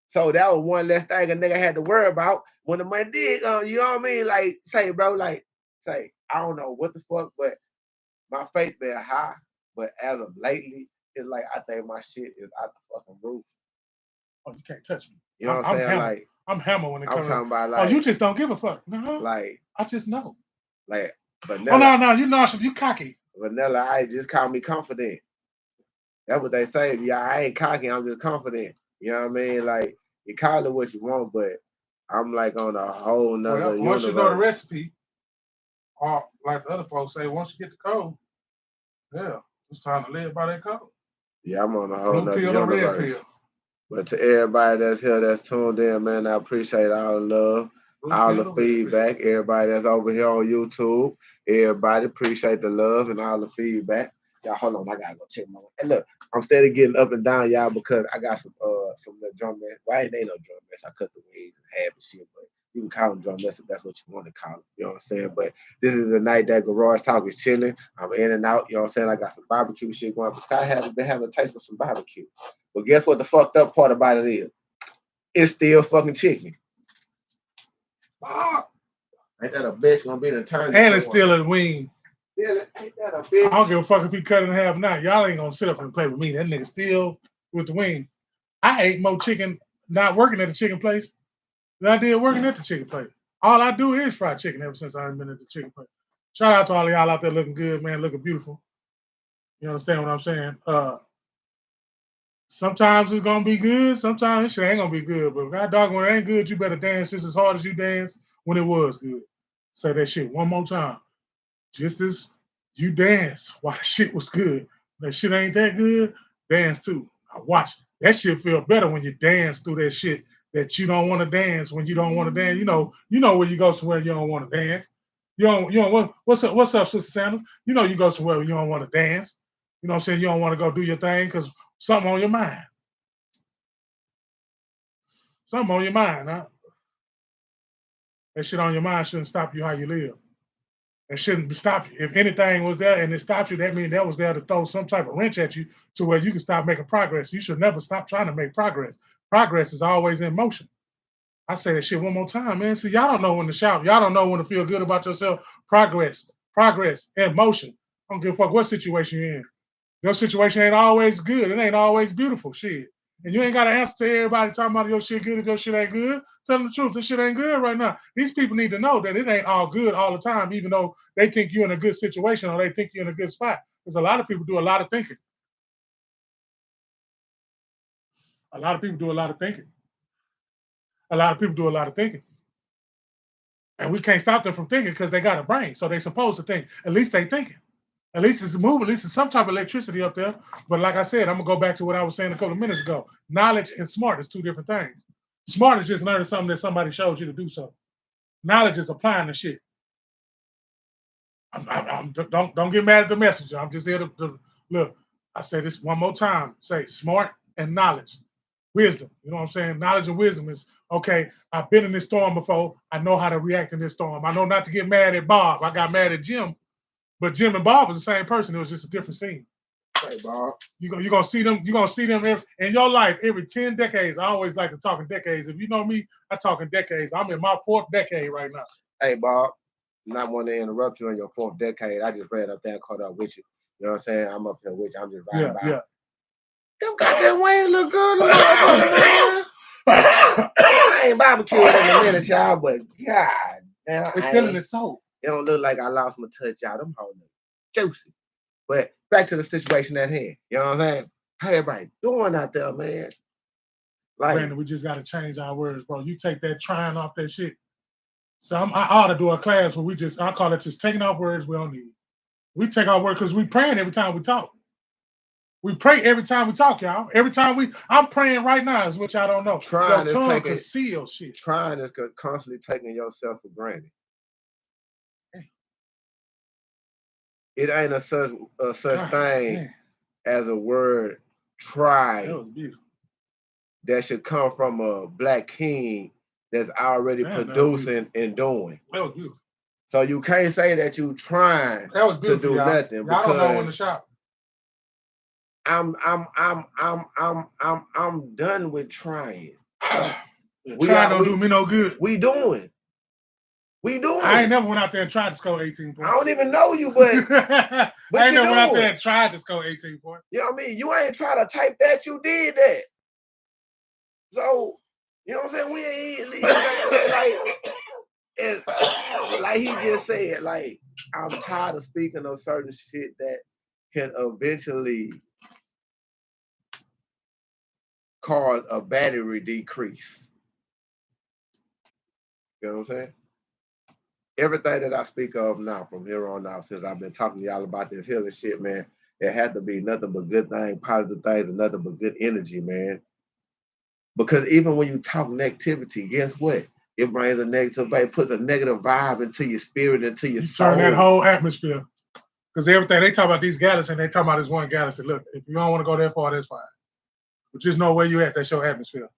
Speaker 2: So that was one less thing a nigga had to worry about when the money did. You know what I mean? Like, say, bro, like, say, I don't know what the fuck, but my faith been high. But as of lately, it's like I think my shit is out the fucking roof.
Speaker 3: Oh, you can't touch me.
Speaker 2: You know what I'm saying?
Speaker 3: Hammer.
Speaker 2: Like,
Speaker 3: I'm hammer when it comes.
Speaker 2: I'm talking about like.
Speaker 3: Oh, you just don't give a fuck. No.
Speaker 2: Like,
Speaker 3: I just know.
Speaker 2: Like, Vanilla.
Speaker 3: Oh no, you nonchalant, you cocky.
Speaker 2: Vanilla, I just call me confident. That's what they say. Yeah, I ain't cocky. I'm just confident. You know what I mean? Like, you call it what you want, but I'm like on a whole nother universe.
Speaker 3: Once you know the recipe, or like the other folks say, once you get the code, yeah, it's time to live by that code.
Speaker 2: Yeah, I'm on a whole nother
Speaker 3: Blue pill or red
Speaker 2: universe.
Speaker 3: pill.
Speaker 2: But to everybody that's here, that's tuned in, man, I appreciate all the love, all the feedback. Everybody that's over here on YouTube, everybody appreciate the love and all the feedback. Y'all, hold on, I gotta go check my. And look, I'm steady getting up and down, y'all, because I got some little drum mess. Well, ain't no drum mess. I cut the wigs and half and shit, but you can call them drum mess if that's what you want to call them. You know what I'm saying? But this is the night that Garage Talk is chilling. I'm in and out. You know what I'm saying? I got some barbecue shit going. But I haven't been having a taste of some barbecue. But guess what the fucked up part about it is? It's still fucking chicken. Ain't that a bitch gonna be the turn?
Speaker 3: And it's still a wing.
Speaker 2: Yeah, ain't that a bitch?
Speaker 3: I don't give a fuck if he cut it in half now. Y'all ain't gonna sit up and play with me. That nigga still with the wing. I ate more chicken not working at the chicken place than I did working at the chicken place. All I do is fried chicken ever since I've been at the chicken place. Shout out to all of y'all out there looking good, man, looking beautiful. You understand what I'm saying? Sometimes it's gonna be good, sometimes this shit ain't gonna be good. But God dog, when it ain't good, you better dance just as hard as you danced when it was good. Say that shit one more time. Just as you dance while the shit was good. That shit ain't that good, dance too. I watch that shit feel better when you dance through that shit that you don't want to dance when you don't want to dance. You know when you go somewhere you don't want to dance. You don't what's up, Sister Sanders? You know you go somewhere where you don't want to dance. You know what I'm saying? You don't want to go do your thing because something on your mind. Something on your mind, huh? That shit on your mind shouldn't stop you how you live. It shouldn't stop you. If anything was there and it stopped you, that means that was there to throw some type of wrench at you to where you can stop making progress. You should never stop trying to make progress. Progress is always in motion. I say that shit one more time, man. See, y'all don't know when to shout. Y'all don't know when to feel good about yourself. Progress in motion. I don't give a fuck what situation you're in. Your situation ain't always good. It ain't always beautiful. Shit. And you ain't got to answer to everybody talking about your shit good if your shit ain't good. Tell them the truth. This shit ain't good right now. These people need to know that it ain't all good all the time, even though they think you're in a good situation or they think you're in a good spot. Because a lot of people do a lot of thinking. A lot of people do a lot of thinking. A lot of people do a lot of thinking. And we can't stop them from thinking because they got a brain. So they supposed to think. At least they thinking. At least it's moving. At least it's some type of electricity up there. But like I said, I'm going to go back to what I was saying a couple of minutes ago. Knowledge and smart is two different things. Smart is just learning something that somebody showed you to do something. Knowledge is applying the shit. Don't get mad at the messenger. I'm just here to look. I say this one more time. Say smart and knowledge. Wisdom. You know what I'm saying? Knowledge and wisdom is, okay, I've been in this storm before. I know how to react in this storm. I know not to get mad at Bob. I got mad at Jim. But Jim and Bob was the same person. It was just a different scene.
Speaker 2: Hey, Bob.
Speaker 3: You're gonna see them. You're gonna see them in your life every 10 decades. I always like to talk in decades. If you know me, I talk in decades. I'm in my 4th decade right now.
Speaker 2: Hey, Bob. Not want to interrupt you in your 4th decade. I just ran up there and caught up with you. You know what I'm saying? I'm up here with you. I'm just riding by. Yeah. Them goddamn wings look good. I ain't barbecued in a minute, y'all, but God damn.
Speaker 3: It's still in the soul.
Speaker 2: It don't look like I lost my touch, y'all. Them hoes juicy. But back to the situation at hand. You know what I'm saying? How everybody doing out there, man?
Speaker 3: Like, Brandon, we just got to change our words, bro. You take that trying off that shit. So I ought to do a class where I call it just taking off words we don't need. We take our words because we praying every time we talk. We pray every time we talk, y'all. Every time I'm praying right now is what y'all don't know.
Speaker 2: Trying
Speaker 3: your tongue conceal shit.
Speaker 2: Trying is constantly taking yourself for granted. It ain't a such thing as a word try that should come from a black king that's already producing and doing.
Speaker 3: That was beautiful.
Speaker 2: So you can't say that you trying to do nothing
Speaker 3: because don't know when to shop.
Speaker 2: I'm done with trying.
Speaker 3: Trying don't do me no good.
Speaker 2: We doing.
Speaker 3: I ain't never went out there and tried to score 18 points.
Speaker 2: I don't even know you, but
Speaker 3: I ain't never went out there and tried to score 18 points.
Speaker 2: You know what I mean? You ain't trying to type that, you did that. So, you know what I'm saying? We ain't like he just said, like, I'm tired of speaking of certain shit that can eventually cause a battery decrease. You know what I'm saying? Everything that I speak of now, from here on out, since I've been talking to y'all about this healing shit, man, it had to be nothing but good things, positive things, and nothing but good energy, man. Because even when you talk negativity, guess what? It brings a negative vibe, puts a negative vibe into your spirit, into your soul.
Speaker 3: Turn that whole atmosphere. Because everything they talk about these galaxies, and they talk about this one galaxy. Look, if you don't want to go that far, that's fine. But just know where you at. That's your atmosphere.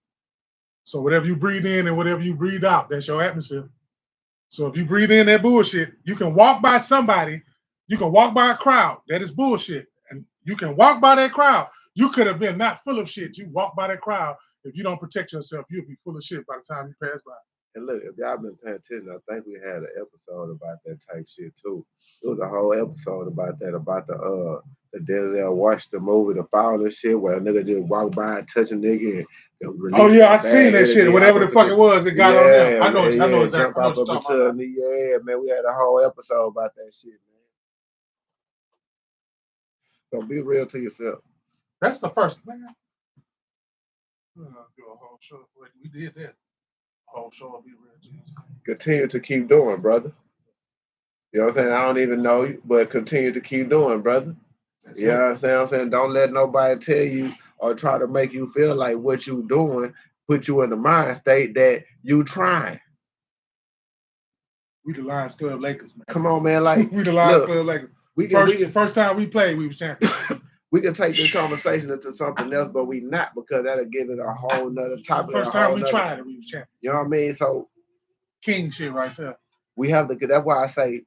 Speaker 3: So whatever you breathe in and whatever you breathe out, that's your atmosphere. So if you breathe in that bullshit, you can walk by somebody, you can walk by a crowd that is bullshit, and you can walk by that crowd. You could have been not full of shit. You walk by that crowd. If you don't protect yourself, you'll be full of shit by the time you pass by.
Speaker 2: And look, if y'all been paying attention, I think we had an episode about that type shit too. It was a whole episode about that, about the Denzel Washington movie, The Fall and shit, where a nigga just walk by and touch a nigga and release.
Speaker 3: Oh yeah, I seen that shit. Whatever the fuck it was, it got on there. I know exactly what you're talking about.
Speaker 2: Yeah, man, we had a whole episode about that shit, man. So be real to yourself.
Speaker 3: That's the first man. Do a whole show. We did that. Whole show will be real to yourself.
Speaker 2: Continue to keep doing, brother. You know what I'm saying? I don't even know you, but continue to keep doing, brother. You know what I'm saying? Don't let nobody tell you or try to make you feel like what you doing put you in the mind state that you trying.
Speaker 3: We the Lions Club Lakers, man.
Speaker 2: Come on, man. Like
Speaker 3: we the Lions Club Lakers. First time we played, we was champions.
Speaker 2: We can take this conversation into something else, but we not, because that'll give it a whole nother topic.
Speaker 3: First time we tried it, we was champions.
Speaker 2: You know what I mean? So
Speaker 3: king shit right there.
Speaker 2: We have to. That's why I say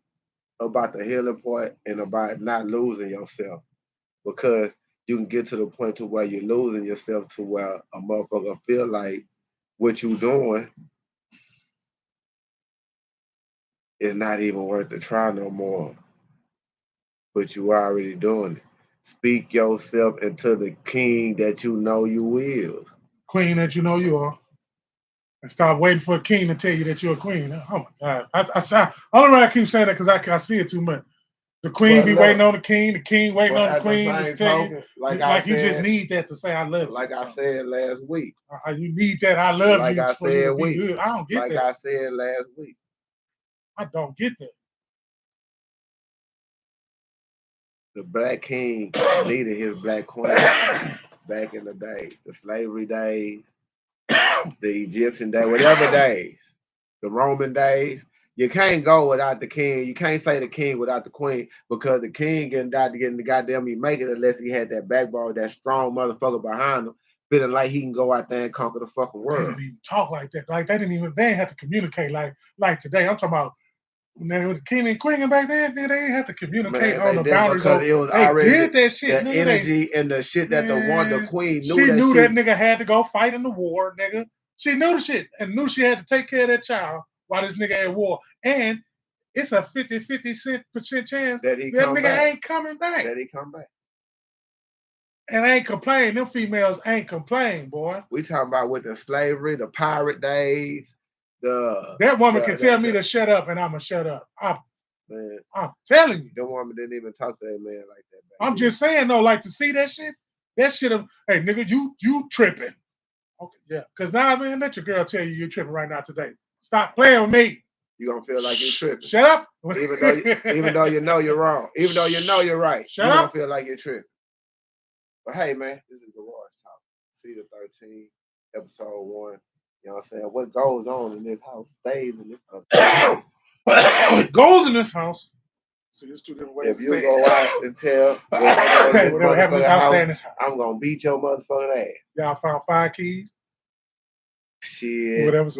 Speaker 2: about the healing part and about not losing yourself, because you can get to the point to where you're losing yourself to where a motherfucker feel like what you doing is not even worth the try no more. But you already doing it. Speak yourself into the king that you know you is.
Speaker 3: Queen that you know you are. And stop waiting for a king to tell you that you're a queen. Oh my God. I don't know why I keep saying that, because I see it too much. The queen be waiting on the king waiting on the queen to tell you. Like you just need that to say I love you.
Speaker 2: Like I said last week.
Speaker 3: You need that I love
Speaker 2: like
Speaker 3: you
Speaker 2: I
Speaker 3: for
Speaker 2: said
Speaker 3: you to be good. I don't get that.
Speaker 2: Like I said last week.
Speaker 3: I don't get that.
Speaker 2: The black king needed his black queen back in the days, the slavery days, the Egyptian days, whatever days, the Roman days. You can't go without the king. You can't say the king without the queen, because the king getting died to get the goddamn he make it unless he had that backbone, that strong motherfucker behind him, feeling like he can go out there and conquer the fucking world.
Speaker 3: They didn't even talk like that. Like they didn't have to communicate like today. I'm talking about when the king and queen back then, they didn't have to communicate on the boundaries.
Speaker 2: Because it was already
Speaker 3: did that shit.
Speaker 2: The energy and the shit that the queen knew.
Speaker 3: She knew that nigga had to go fight in the war, nigga. She knew the shit and knew she had to take care of that child while this nigga at war. And it's a 50% chance that nigga ain't coming back.
Speaker 2: That he come back.
Speaker 3: And ain't complaining. Them females ain't complaining, boy.
Speaker 2: We talking about with the slavery, the pirate days.
Speaker 3: That woman can tell me to shut up, and I'ma shut up. I'm telling you.
Speaker 2: The woman didn't even talk to that man like that.
Speaker 3: I'm just saying though, like to see that shit of, hey nigga, you tripping. Okay, yeah. Cause now, man, let your girl tell you you're tripping right now today. Stop playing with me.
Speaker 2: You gonna feel like you're tripping.
Speaker 3: Shut up.
Speaker 2: even though you know you're wrong. Even though you know you're right.
Speaker 3: Shut
Speaker 2: you
Speaker 3: up.
Speaker 2: Gonna feel like you're tripping. But hey man, this is Garage Talk. Season 13, episode 1. You know what I'm saying? What goes on in this house stays in this house.
Speaker 3: What goes in this house. See, there's two different ways.
Speaker 2: If you go out and tell
Speaker 3: whatever happened in this house, stay in this house.
Speaker 2: I'm gonna beat your motherfucking ass.
Speaker 3: Y'all found 5 keys.
Speaker 2: Shit.
Speaker 3: Whatever.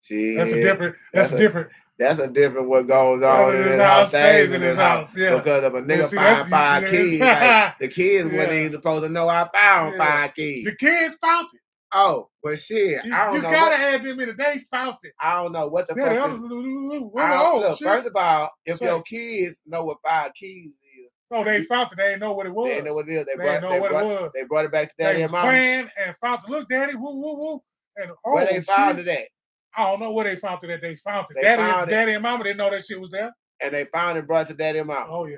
Speaker 2: Shit.
Speaker 3: That's a different
Speaker 2: what goes on in this house stays in this house.
Speaker 3: Yeah.
Speaker 2: Because if a nigga find 5 keys, like, the kids wasn't even supposed to know I found 5 keys.
Speaker 3: The kids found it.
Speaker 2: Oh, but shit, I don't know.
Speaker 3: You gotta add them in. They found it.
Speaker 2: I don't know what the fuck is. First of all, if your kids know what 5 keys is.
Speaker 3: No, they found it. They didn't know what it was.
Speaker 2: They didn't know what it is. They brought it back to daddy and mama.
Speaker 3: Playing and found it. Look, daddy, woo, woo, woo. And
Speaker 2: where they found it at?
Speaker 3: I don't know where they found it at. They found it. Daddy and mama didn't know that shit was there.
Speaker 2: And they found it, brought it to daddy and mama.
Speaker 3: Oh, yeah.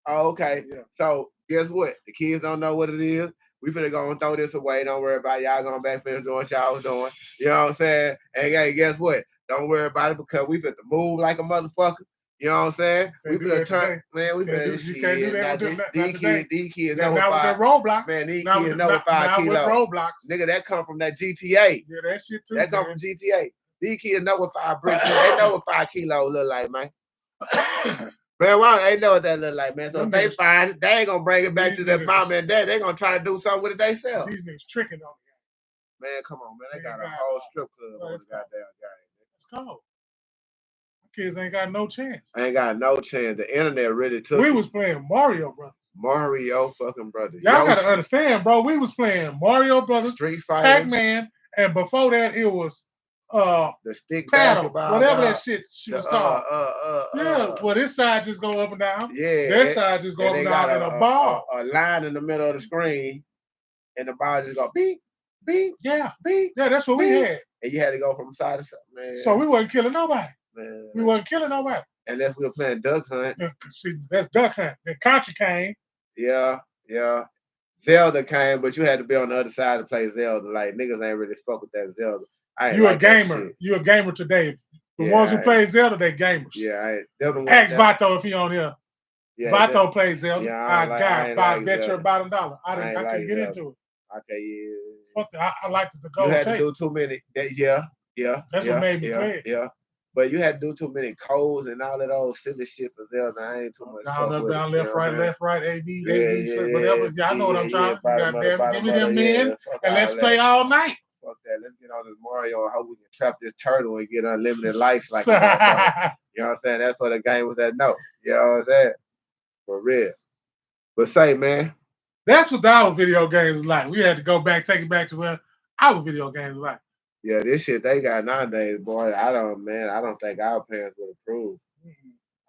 Speaker 2: Oh, okay.
Speaker 3: Yeah.
Speaker 2: So, guess what? The kids don't know what it is. We finna go and throw this away. Don't worry about it. Y'all going back finish doing what y'all was doing. You know what I'm saying? And hey, guess what? Don't worry about it because we finna move like a motherfucker. You know what I'm saying? We finna turn, man. We finna
Speaker 3: You can't do that.
Speaker 2: These kids know
Speaker 3: now with
Speaker 2: what
Speaker 3: that roadblock.
Speaker 2: man. These
Speaker 3: Now
Speaker 2: kids know what 5
Speaker 3: now with
Speaker 2: kilos.
Speaker 3: roadblocks.
Speaker 2: Nigga, that come from that GTA.
Speaker 3: Yeah, that shit too.
Speaker 2: That come from GTA. These kids know what 5 bricks. They know what 5 kilos look like, man. Man, why they know what that look like, man? So if they find it, they ain't gonna bring it back to their mom and dad. They gonna try to do something with it themselves.
Speaker 3: These niggas tricking on me.
Speaker 2: Man, come on, man. They got a whole strip club on the goddamn game.
Speaker 3: Let's go. Kids ain't got no chance.
Speaker 2: Ain't got no chance. The internet really took
Speaker 3: We
Speaker 2: it.
Speaker 3: was playing Mario Brothers.
Speaker 2: Mario fucking Brothers.
Speaker 3: Y'all gotta understand, bro. We was playing Mario Brothers,
Speaker 2: Street Fighter,
Speaker 3: Pac-Man, and before that it was
Speaker 2: the stick
Speaker 3: paddle,
Speaker 2: basketball,
Speaker 3: whatever that shit was called.
Speaker 2: Yeah,
Speaker 3: well, this side just go up and down.
Speaker 2: Yeah,
Speaker 3: that side just go up and down in a ball.
Speaker 2: A line in the middle of the screen, and the ball just go beep, beep,
Speaker 3: yeah,
Speaker 2: beep.
Speaker 3: Yeah, that's what
Speaker 2: beep.
Speaker 3: we had.
Speaker 2: And you had to go from side to side, man.
Speaker 3: So we wasn't killing nobody.
Speaker 2: Man.
Speaker 3: We wasn't killing nobody.
Speaker 2: Unless we were playing Duck Hunt.
Speaker 3: See, that's Duck Hunt. Then Contra came.
Speaker 2: Yeah. Zelda came, but you had to be on the other side to play Zelda. Like, niggas ain't really fuck with that Zelda.
Speaker 3: You a gamer. You a gamer today. The ones who play Zelda, they gamers.
Speaker 2: Yeah,
Speaker 3: ask Vato if he on here. Yeah, Vato plays Zelda.
Speaker 2: Yeah,
Speaker 3: I bet you about $1. I couldn't get into it.
Speaker 2: Okay, yeah.
Speaker 3: Fuck that. I liked the gold
Speaker 2: You had
Speaker 3: tape.
Speaker 2: to do too many. Yeah.
Speaker 3: That's what made me play it.
Speaker 2: Yeah. But you had to do too many codes and all of those silly shit for Zelda. I ain't too much.
Speaker 3: Down, up, down, left, right, A, B, whatever. I know what I'm trying. Goddamn, give me them men and let's play all night.
Speaker 2: Fuck that. Let's get on this Mario. How we can trap this turtle and get unlimited life like that. You know what I'm saying? That's what the game was at. No. You know what I'm saying? For real. But say, man.
Speaker 3: That's what our video games was like. We had to go back, take it back to where our video games were like.
Speaker 2: Yeah, this shit they got nowadays, boy. I don't think our parents would approve.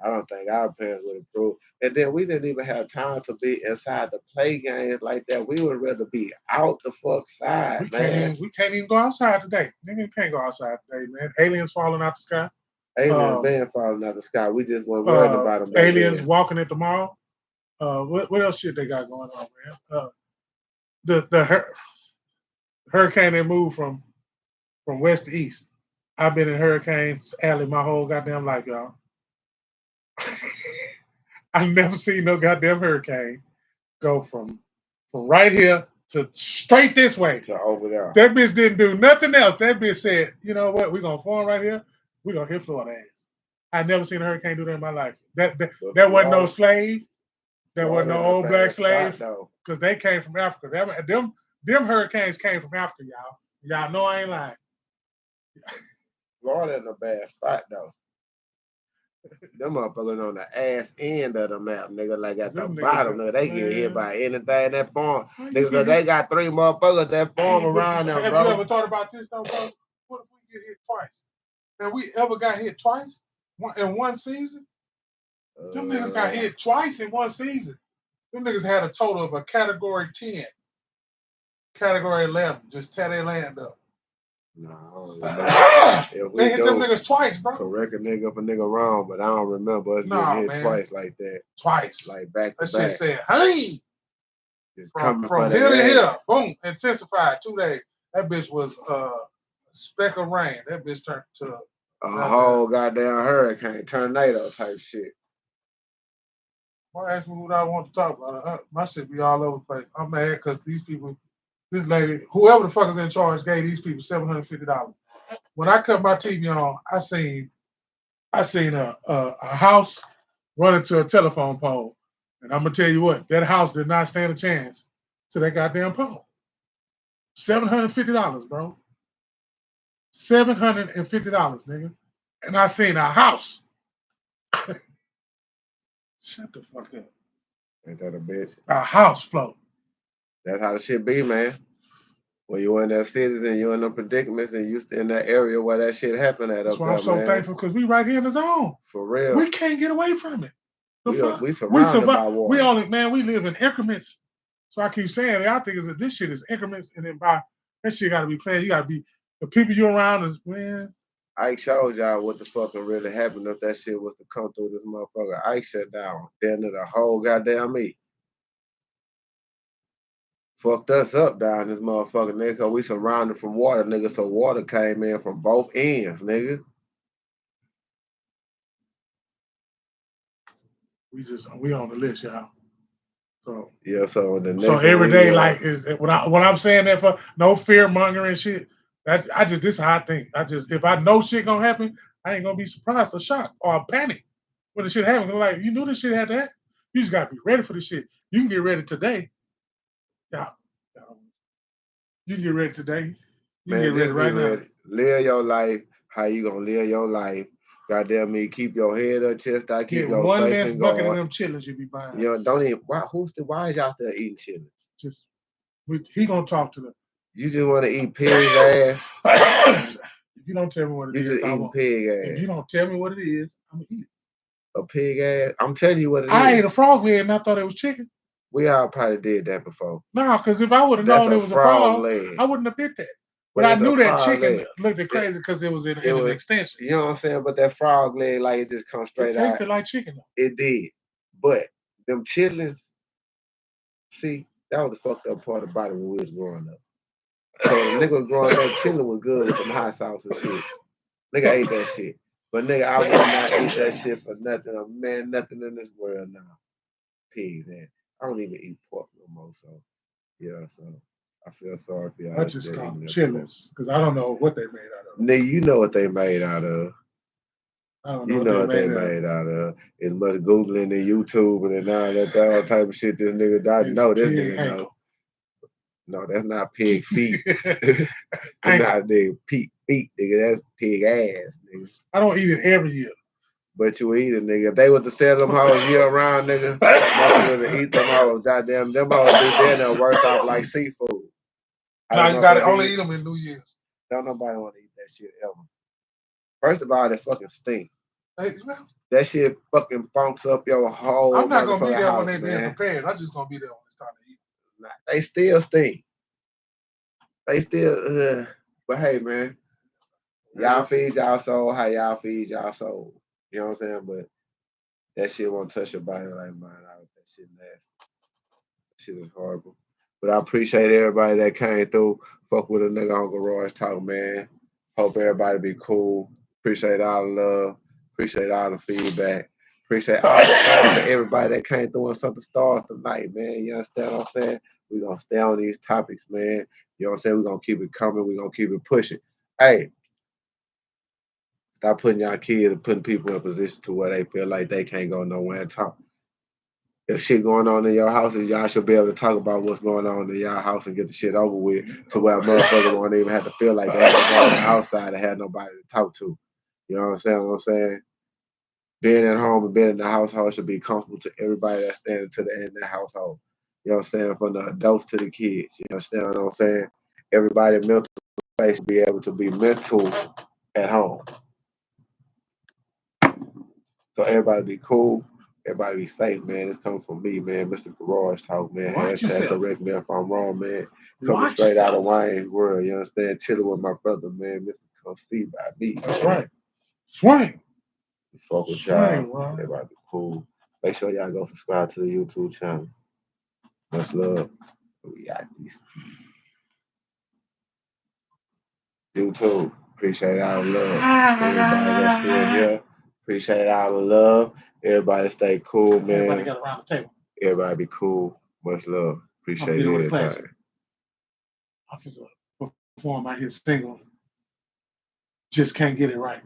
Speaker 2: I don't think our parents would approve. And then we didn't even have time to be inside the play games like that. We would rather be out the fuck side, man.
Speaker 3: We can't even go outside today. Nigga, can't go outside today, man. Aliens falling out the sky.
Speaker 2: Aliens been falling out the sky. We just weren't worried about them.
Speaker 3: Aliens walking at the mall. What else shit they got going on, man? The hurricane that moved from west to east. I've been in Hurricanes Alley my whole goddamn life, y'all. I've never seen no goddamn hurricane go from right here to straight this way.
Speaker 2: To over there.
Speaker 3: That bitch didn't do nothing else. That bitch said, you know what, we're going to form right here. We're going to hit Florida ass. I never seen a hurricane do that in my life. That wasn't no slave. That wasn't no old black slave. Because they came from Africa. Them hurricanes came from Africa, y'all. Y'all know I ain't lying.
Speaker 2: Florida in a bad spot, though. Them motherfuckers on the ass end of the map, nigga, like at the bottom. Nigga, they get hit by anything that form. Nigga, because they got 3 motherfuckers that form around them, bro.
Speaker 3: Have you ever thought about this, though, bro? What if we get hit twice? Have we ever got hit twice in one season? Them niggas got hit twice in one season. Them niggas had a total of a category 10. Category 11. Just tear their land up.
Speaker 2: No,
Speaker 3: they hit them niggas twice, bro.
Speaker 2: Correct a nigga if a nigga wrong, but I don't remember us getting hit twice like that.
Speaker 3: Twice.
Speaker 2: Like back to back.
Speaker 3: That shit said, hey! From here to here. Boom. Intensified 2 days. That bitch was a speck of rain. That bitch turned to
Speaker 2: a whole goddamn hurricane, tornado type shit.
Speaker 3: Well, ask me what I want to talk about. My shit be all over the place. I'm mad because these people, this lady, whoever the fuck is in charge, gave these people $750. When I cut my TV on, I seen a house run into a telephone pole. And I'm going to tell you what, that house did not stand a chance to that goddamn pole. $750, bro. $750, nigga. And I seen a house. Shut the fuck up.
Speaker 2: Ain't that a bitch?
Speaker 3: A house float.
Speaker 2: That's how the shit be, man. When you in that cities and you in the predicaments and you in that area where that shit happened at
Speaker 3: That's
Speaker 2: up
Speaker 3: why
Speaker 2: there,
Speaker 3: I'm so thankful because we right here in the zone.
Speaker 2: For real.
Speaker 3: We can't get away from it.
Speaker 2: We surrounded by water.
Speaker 3: We live in increments. So I keep saying, I think that this shit is increments, and then that shit got to be planned. You got to be, the people you around is, man.
Speaker 2: Ike showed y'all what the fucking really happened if that shit was to come through this motherfucker. Ike shut down. Then the whole goddamn me. fucked us up down this motherfucker, nigga, because we surrounded from water, nigga, so water came in from both ends, nigga.
Speaker 3: We on the list, y'all. So
Speaker 2: yeah, so the next
Speaker 3: so every day, like is when I'm saying that for no fear mongering shit. That this is how I think. If I know shit gonna happen, I ain't gonna be surprised or shocked or panic when the shit happens. I'm like, you knew this shit had to happen. You just gotta be ready for this shit. You can get ready today. Yeah. You can get ready today. You
Speaker 2: man,
Speaker 3: can get ready right now.
Speaker 2: Live your life. How you gonna live your life? Goddamn me, keep your head up, chest out, keep your
Speaker 3: one
Speaker 2: face
Speaker 3: less
Speaker 2: in
Speaker 3: bucket of
Speaker 2: guard.
Speaker 3: them chitlins you be buying.
Speaker 2: You know, don't even. Why is y'all still eating chitlins?
Speaker 3: Just he gonna talk to them.
Speaker 2: You just want to eat pig ass.
Speaker 3: If you don't tell me what it is,
Speaker 2: you just eating pig ass.
Speaker 3: If you don't tell me what it is, I'm gonna eat it.
Speaker 2: A pig ass. I'm telling you what it is.
Speaker 3: I ate a frog leg and I thought it was chicken.
Speaker 2: We all probably did that before.
Speaker 3: No, because if I would have known it was a frog leg, I wouldn't have bit that. But I knew that chicken looked crazy because it was in an extension.
Speaker 2: You know what I'm saying? But that frog leg, like it just comes straight out.
Speaker 3: It tasted like chicken though.
Speaker 2: It did. But them chitlins, see, that was the fucked up part about it when we was growing up. So the nigga was growing up, chitlin was good with some hot sauce and shit. Nigga ate that shit. But nigga, I would not eat that shit for nothing. Man, nothing in this world now. Pigs, man. I don't even eat pork no more, so yeah, so I feel sorry for y'all.
Speaker 3: I just call them chitlins because I don't know what they made out of.
Speaker 2: Nigga, you know what they made out of.
Speaker 3: I don't know
Speaker 2: you know what they made out of. It's much Googling and YouTube and all that type of shit this nigga does. No, this nigga know. No, that's not pig feet. That's not nigga pig feet, nigga. That's pig ass, nigga.
Speaker 3: I don't eat it every year.
Speaker 2: But you eat it, nigga. If they was to sell them hoes year round, nigga, motherfuckers would eat them hoes. Goddamn, them hoes be dead and worse off like seafood.
Speaker 3: Now you gotta only eat them in New Year's.
Speaker 2: Don't nobody want to eat that shit ever. First of all, they fucking stink. That shit fucking funks up your whole.
Speaker 3: I'm not gonna be there
Speaker 2: house,
Speaker 3: when they being prepared. I'm just gonna be there when it's time to eat.
Speaker 2: Nah, they still stink. They still. But hey, man, y'all feed y'all soul how y'all feed y'all soul. You know what I'm saying? But that shit won't touch your body like mine. That shit nasty. That shit is horrible. But I appreciate everybody that came through. Fuck with a nigga on Garage Talk, man. Hope everybody be cool. Appreciate all the love. Appreciate all the feedback. Appreciate all the everybody that came through on Something Stars tonight, man. You understand what I'm saying? We're going to stay on these topics, man. You know what I'm saying? We're going to keep it coming. We're going to keep it pushing. Hey, stop putting y'all kids and putting people in a position to where they feel like they can't go nowhere and talk. If shit going on in your house, y'all should be able to talk about what's going on in y'all house and get the shit over with to where a motherfucker won't even have to feel like they have to go on the outside and have nobody to talk to. You know what I'm saying? Being at home and being in the household should be comfortable to everybody that's standing to the end of the household. You know what I'm saying? From the adults to the kids. You understand what I'm saying? Everybody mental space should be able to be mental at home. So everybody be cool. Everybody be safe, man. It's coming from me, man. Mr. Garage Talk, man. Hashtag correct me if I'm wrong, man. Coming straight out of Wayne's world. You understand? Chilling with my brother, man. Mr. Come See by me.
Speaker 3: That's right. Swing.
Speaker 2: Fuck with y'all. Everybody be cool. Make sure y'all go subscribe to the YouTube channel. Much love. We got these. YouTube. Appreciate all the love. Everybody that's still here. Appreciate all the love. Everybody stay cool, man.
Speaker 3: Everybody got around the table.
Speaker 2: Everybody be cool. Much love. Appreciate everybody.
Speaker 3: I'm just perform my hit single. Just can't get it right.